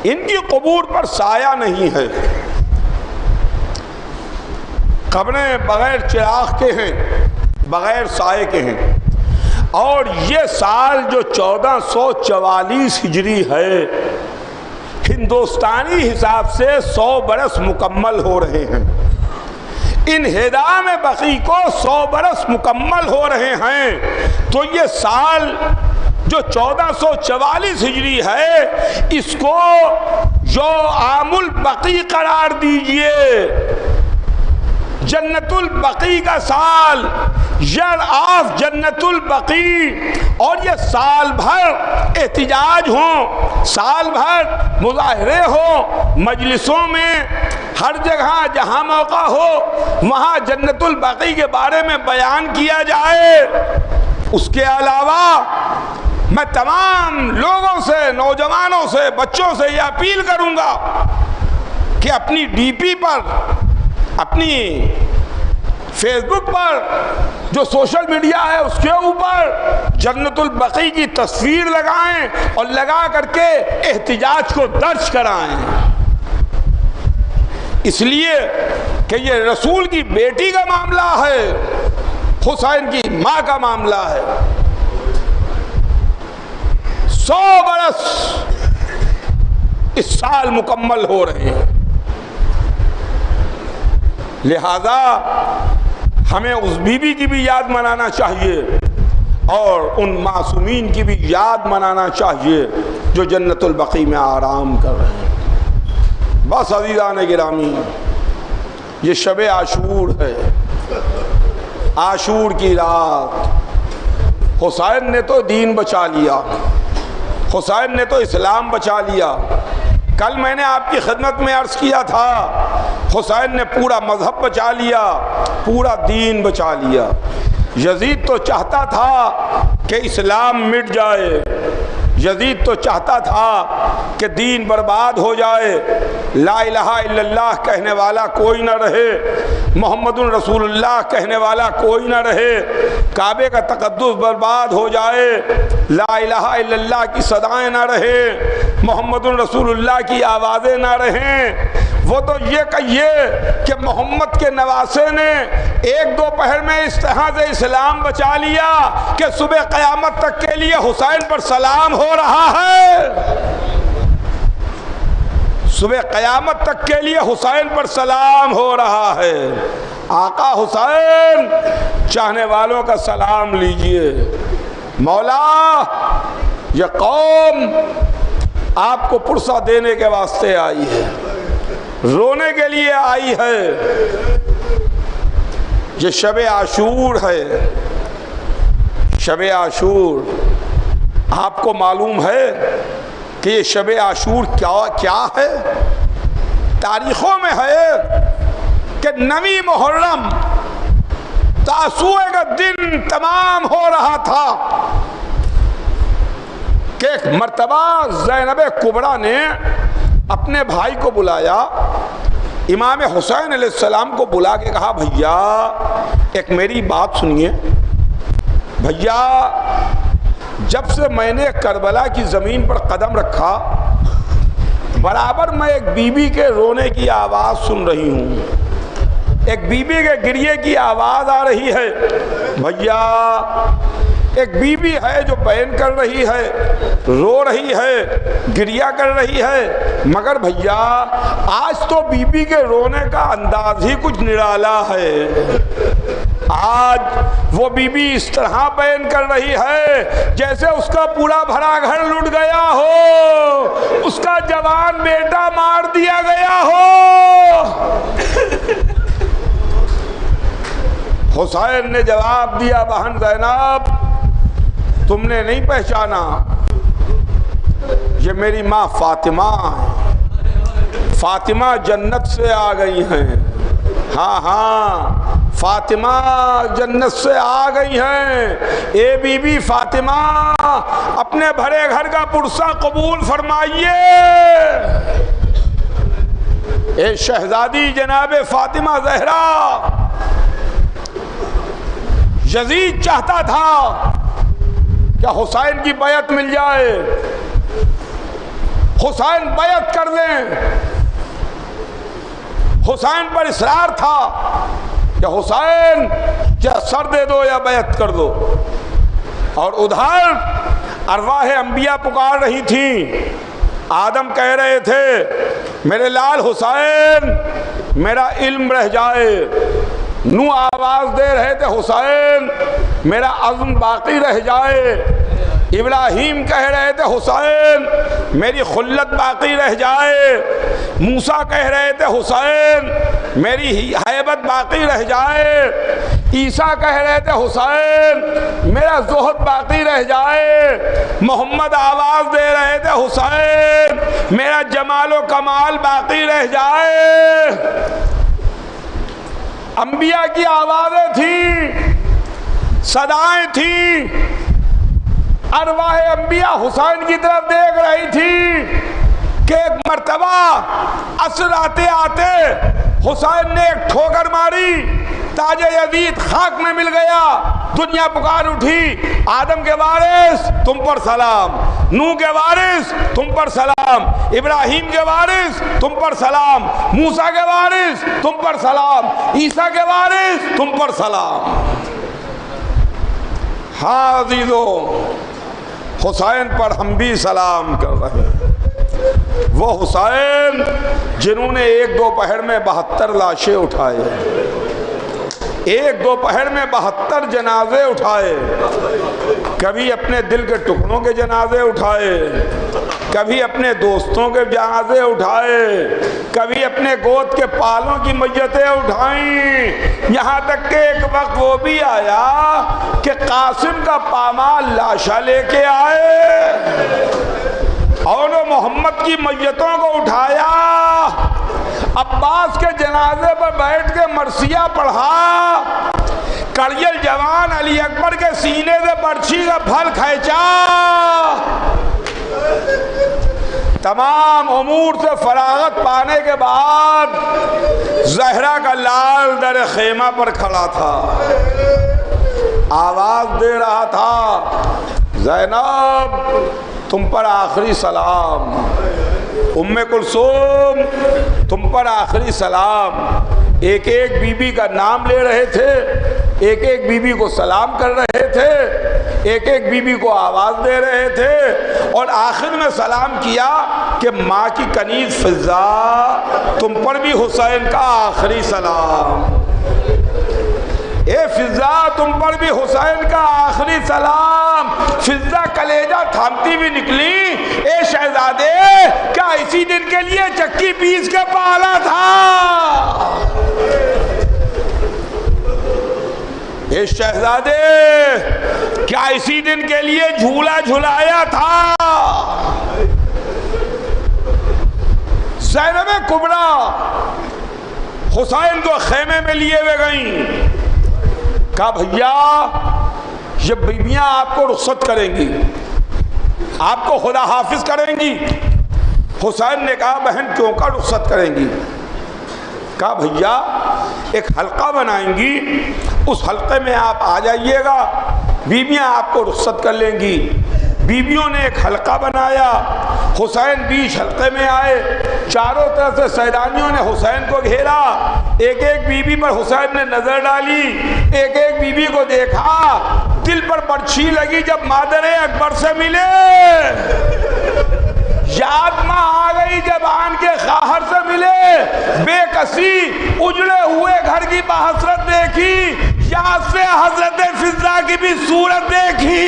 S2: ان کی قبور پر سایہ نہیں ہے، قبریں بغیر چراغ کے ہیں، بغیر سائے کے ہیں۔ اور یہ سال جو 1444 ہجری ہے، ہندوستانی حساب سے 100 برس مکمل ہو رہے ہیں۔ انہدام بقیع کو 100 برس مکمل ہو رہے ہیں، تو یہ سال جو 1444 ہجری ہے، اس کو جو عام البقیع قرار دیجئے، جنت البقیع کا سال، year آف جنت البقیع۔ اور یہ سال بھر احتجاج ہوں، سال بھر مظاہرے ہوں، مجلسوں میں ہر جگہ جہاں موقع ہو وہاں جنت البقیع کے بارے میں بیان کیا جائے۔ اس کے علاوہ میں تمام لوگوں سے، نوجوانوں سے، بچوں سے یہ اپیل کروں گا کہ اپنی ڈی پی پر، اپنی فیس بک پر، جو سوشل میڈیا ہے اس کے اوپر جنت البقیع کی تصویر لگائیں اور لگا کر کے احتجاج کو درج کرائیں، اس لیے کہ یہ رسول کی بیٹی کا معاملہ ہے، حسین کی ماں کا معاملہ ہے۔ 100 برس اس سال مکمل ہو رہے ہیں، لہذا ہمیں اس بی بی کی بھی یاد منانا چاہیے اور ان معصومین کی بھی یاد منانا چاہیے جو جنت البقیع میں آرام کر رہے ہیں۔ بس عزیزان گرامی، یہ شب عاشور ہے، عاشور کی رات۔ حسین نے تو دین بچا لیا، حسین نے تو اسلام بچا لیا. کل میں نے آپ کی خدمت میں عرض کیا تھا حسین نے پورا مذہب بچا لیا, پورا دین بچا لیا. یزید تو چاہتا تھا کہ اسلام مٹ جائے, یزید تو چاہتا تھا کہ دین برباد ہو جائے, لا الہ الا اللہ کہنے والا کوئی نہ رہے, محمد رسول اللہ کہنے والا کوئی نہ رہے, کعبے کا تقدس برباد ہو جائے, لا الہ الا اللہ کی صدائیں نہ رہے, محمد رسول اللہ کی آوازیں نہ رہیں. وہ تو یہ کہیے کہ محمد کے نواسے نے ایک دو پہر میں اس طرح سے اسلام بچا لیا کہ صبح قیامت تک کے لیے حسین پر سلام ہو رہا ہے. صبح قیامت تک کے لیے حسین پر سلام ہو رہا ہے. آقا حسین چاہنے والوں کا سلام لیجئے. مولا یہ قوم آپ کو پرسہ دینے کے واسطے آئی ہے, رونے کے لیے آئی ہے. یہ شب عاشور ہے. شب عاشور آپ کو معلوم ہے کہ یہ شب عاشور کیا ہے؟ تاریخوں میں ہے کہ 9 محرم تاسوعے کا دن تمام ہو رہا تھا کہ ایک مرتبہ زینب کبریٰ نے اپنے بھائی کو بلایا, امام حسین علیہ السلام کو بلا کے کہا بھیا ایک میری بات سنیے. بھیا جب سے میں نے کربلا کی زمین پر قدم رکھا برابر میں ایک بی بی کے رونے کی آواز سن رہی ہوں, ایک بی بی کے گریے کی آواز آ رہی ہے. بھیا ایک بی بی ہے جو بیان کر رہی ہے, رو رہی ہے, گریا کر رہی ہے, مگر بھیا آج تو بی بی کے رونے کا انداز ہی کچھ نرالا ہے. آج وہ بی بی اس طرح بیان کر رہی ہے جیسے اس کا پورا بھرا گھر لٹ گیا ہو, اس کا جوان بیٹا مار دیا گیا ہو. حسین نے جواب دیا بہن زینب تم نے نہیں پہچانا, یہ میری ماں فاطمہ ہے. فاطمہ جنت سے آ گئی ہیں. ہاں ہاں فاطمہ جنت سے آ گئی ہیں. اے بی بی فاطمہ اپنے بھرے گھر کا پرسہ قبول فرمائیے. اے شہزادی جناب فاطمہ زہرا, یزید چاہتا تھا کہ حسین کی بیعت مل جائے, حسین بیعت کر لیں. حسین پر اصرار تھا کہ حسین یا سر دے دو یا بیعت کر دو. اور ادھر ارواح انبیاء پکار رہی تھیں. آدم کہہ رہے تھے میرے لال حسین میرا علم رہ جائے, نو آواز دے رہے تھے حسین میرا عزم باقی رہ جائے, ابراہیم کہہ رہے تھے حسین میری خلت باقی رہ جائے, موسیٰ کہہ رہے تھے حسین میری ہیبت باقی رہ جائے, عیسیٰ کہہ رہے تھے حسین میرا زہد باقی رہ جائے, محمد آواز دے رہے تھے حسین میرا جمال و کمال باقی رہ جائے. انبیاء کی آوازیں تھیں, صدائیں تھیں, ارواح انبیاء حسین کی طرف دیکھ رہی تھی کہ ایک مرتبہ عصر آتے آتے حسین نے ایک ٹھوکر ماری, تاج یزید خاک میں مل گیا. دنیا پکار اٹھی آدم کے وارث تم پر سلام, نوح کے وارث تم پر سلام, ابراہیم کے وارث تم پر سلام, موسیٰ کے وارث تم پر سلام, عیسیٰ کے وارث تم پر سلام. ہاں عزیزو حسین پر ہم بھی سلام کر رہے ہیں. وہ حسین جنہوں نے ایک دو پہر میں 72 لاشیں اٹھائے, ایک دو پہر میں 72 جنازے اٹھائے. کبھی اپنے دل کے ٹکڑوں کے جنازے اٹھائے, کبھی اپنے دوستوں کے جنازے اٹھائے, کبھی اپنے گود کے پالوں کی میتیں اٹھائیں, یہاں تک کہ ایک وقت وہ بھی آیا کہ قاسم کا پامال لاشا لے کے آئے. اور محمد کی میتوں کو اٹھایا، عباس کے جنازے پر بیٹھ کے مرثیہ پڑھا، کڑیل جوان علی اکبر کے سینے سے برچھی کا پھل کھینچا، تمام امور سے فراغت پانے کے بعد زہرا کا لال در خیمہ پر کھڑا تھا، آواز دے رہا تھا، زینب تم پر آخری سلام، ام کلثوم تم پر آخری سلام۔ ایک ایک بی بی کا نام لے رہے تھے، ایک ایک بی بی کو سلام کر رہے تھے، ایک ایک بی بی کو آواز دے رہے تھے، اور آخر میں سلام کیا کہ ماں کی کنیز فضا تم پر بھی حسین کا آخری سلام، اے فضا تم پر بھی حسین کا آخری سلام۔ فضا کلیجہ تھامتی بھی نکلی، اے شہزادے کیا اسی دن کے لیے چکی پیس کے پالا تھا؟ اے شہزادے کیا اسی دن کے لیے جھولا جھلایا تھا؟ زینب کبریٰ حسین کو خیمے میں لیے ہوئے گئیں، کہا بھیا یہ بیویاں آپ کو رخصت کریں گی، آپ کو خدا حافظ کریں گی۔ حسین نے کہا بہن کیوں کا رخصت کریں گی؟ کہا بھیا ایک حلقہ بنائیں گی، اس حلقے میں آپ آ جائیے گا، بیویاں آپ کو رخصت کر لیں گی۔ بیویوں نے ایک حلقہ بنایا، حسین بیچ حلقے میں آئے، چاروں طرف سے سیدانیوں نے حسین کو گھیرا، ایک ایک بی بی پر حسین نے نظر ڈالی، ایک ایک بی بی کو دیکھا، دل پر برچھی لگی جب مادر اکبر سے ملے، یاد ماں آ گئی جب آن کے خواہر سے ملے، بے کسی اجڑے ہوئے گھر کی بحسرت دیکھی، یاد سے حضرت فضا کی بھی صورت دیکھی،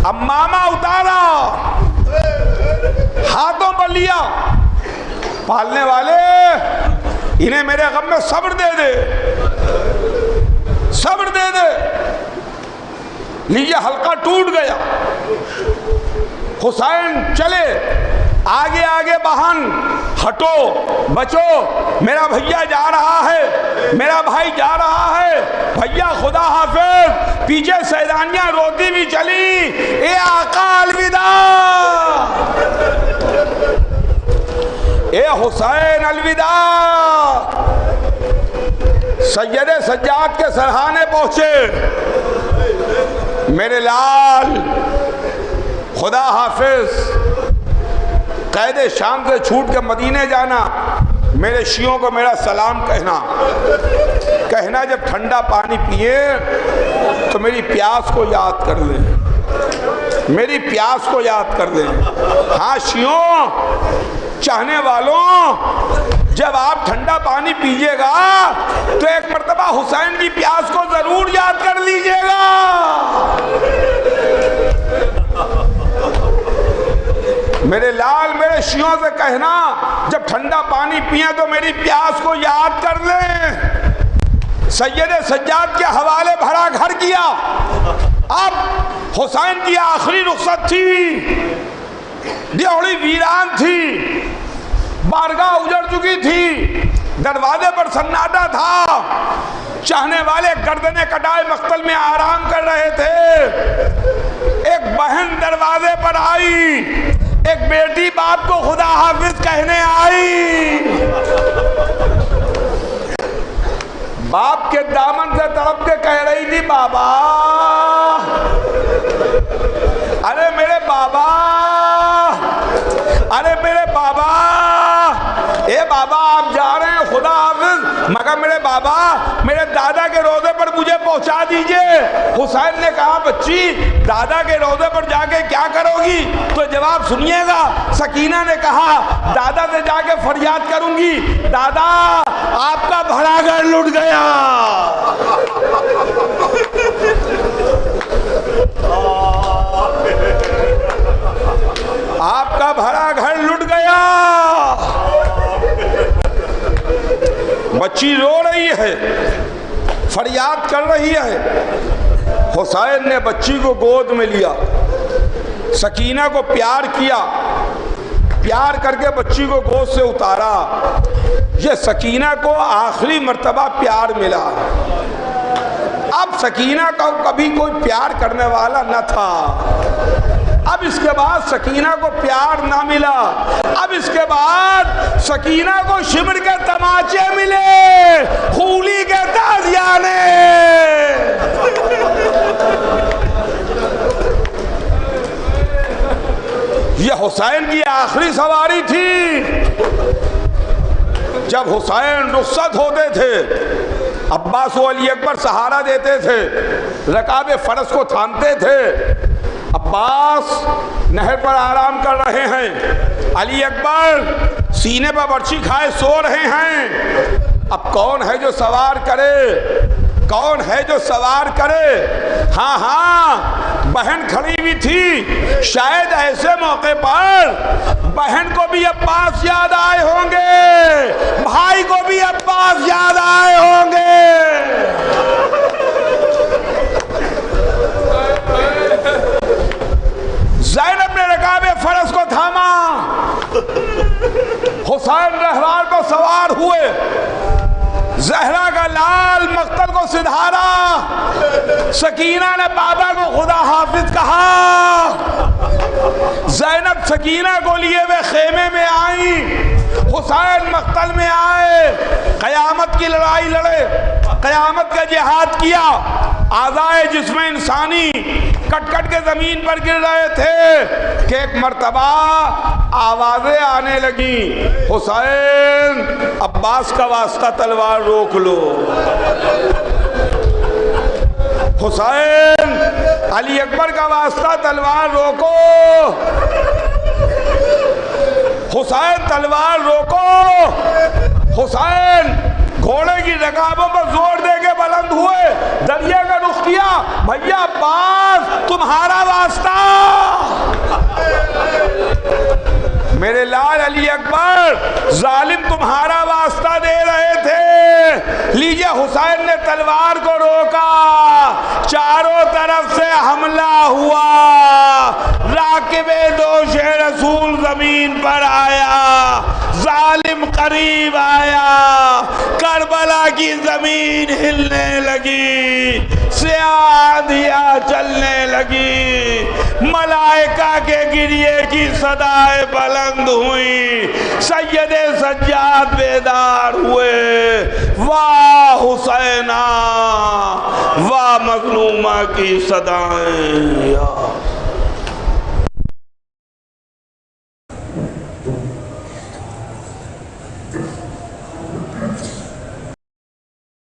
S2: امامہ اتارا، ہاتھوں پر لیا، پالنے والے انہیں میرے غم میں صبر دے دے، صبر دے دے۔ لیجیے حلقہ ٹوٹ گیا، حسین چلے، آگے آگے بہن ہٹو بچو، میرا بھیا جا رہا ہے، میرا بھائی جا رہا ہے، بھیا خدا حافظ۔ پیچھے سیدانیاں روتی بھی چلی، اے آقا الوداع، اے حسین الوداع۔ سید سجاد کے سرہانے پہنچے، میرے لال خدا حافظ، قید شام سے چھوٹ کے مدینے جانا، میرے شیعوں کو میرا سلام کہنا جب ٹھنڈا پانی پیے تو میری پیاس کو یاد کر دیں، میری پیاس کو یاد کر دیں۔ ہاں شیعوں چاہنے والوں، جب آپ ٹھنڈا پانی پیجیے گا تو ایک مرتبہ حسین کی پیاس کو ضرور یاد کر لیجیے گا۔ میرے لال میرے شیعوں سے کہنا جب ٹھنڈا پانی پئیں تو میری پیاس کو یاد کر لیں۔ سید سجاد کے حوالے بھرا گھر کیا، اب حسین کی آخری رخصت تھی، ڈیوڑی ویران تھی، بارگاہ اجڑ چکی تھی، دروازے پر سناٹا تھا، چاہنے والے گردنے کٹائے مقتل میں آرام کر رہے تھے۔ ایک بہن دروازے پر آئی، ایک بیٹی باپ کو خدا حافظ کہنے آئی، باپ کے دامن سے تڑپ کے کہہ رہی تھی بابا، ارے میرے بابا، ارے میرے بابا، اے بابا آپ جا رہے ہیں خدا حافظ، مگر میرے بابا میرے دادا کے روضے پر مجھے پہنچا دیجئے۔ حسین نے کہا بچی دادا کے روضے پر جا کے کیا کرو گی؟ تو جواب سنیے گا، سکینہ نے کہا دادا سے جا کے فریاد کروں گی، دادا آپ کا بھرا گھر لٹ گیا۔ آپ کا بھرا گھر لٹ گیا۔ بچی رو رہی ہے، فریاد کر رہی ہے، حسین نے بچی کو گود میں لیا، سکینہ کو پیار کیا، پیار کر کے بچی کو گود سے اتارا۔ یہ سکینہ کو آخری مرتبہ پیار ملا۔ اب سکینہ کو کبھی کوئی پیار کرنے والا نہ تھا، اب اس کے بعد سکینہ کو پیار نہ ملا، اب اس کے بعد سکینہ کو شمر کے تماچے ملے، خولی کے تازیانے۔ یہ حسین کی آخری سواری تھی۔ جب حسین رخصت ہوتے تھے، عباس و علی اکبر سہارا دیتے تھے، رکاب فرس کو تھامتے تھے۔ عباس نہر پر آرام کر رہے ہیں، علی اکبر سینے پر برچھی کھائے سو رہے ہیں۔ اب کون ہے جو سوار کرے؟ کون ہے جو سوار کرے؟ ہاں ہاں، بہن کھڑی ہوئی تھی۔ شاید ایسے موقع پر بہن کو بھی عباس یاد آئے ہوں گے، بھائی کو بھی عباس یاد آئے ہوں گے۔ زینب نے رکاب فرس کو تھاما، حسین رہوار کو سوار ہوئے، زہرا کا لال مقتل کو سدھارا، سکینہ نے بابا کو خدا حافظ کہا۔ زینب سکینہ کو لیے ہوئے خیمے میں آئیں، حسین مقتل میں آئے، قیامت کی لڑائی لڑے، قیامت کا جہاد کیا۔ اعضائے جسم انسانی کٹ کٹ کے زمین پر گر رہے تھے کہ ایک مرتبہ آوازیں آنے لگیں، حسین عباس کا واسطہ تلوار روک لو، حسین علی اکبر کا واسطہ تلوار روکو، حسین تلوار روکو۔ حسین گھوڑے کی رکابوں پر زور دے کے بلند ہوئے، دریا کا رخ کیا، بھیا عباس تمہارا واسطہ۔ میرے لال علی اکبر ظالم تمہارا واسطہ دے رہے تھے، لیجئے۔ حسین نے تلوار کو روکا، چاروں طرف سے حملہ ہوا، راکب دوش رسول زمین پر آیا، ظالم قریب آیا، کربلا کی زمین ہلنے لگی، سیاہ آندھیاں چلنے لگی، ملائکہ کے گریے کی صدائیں بلند ہوئی، سید سجاد بیدار ہوئے۔ واہ حسینہ، واہ مظلومہ کی صدائیں۔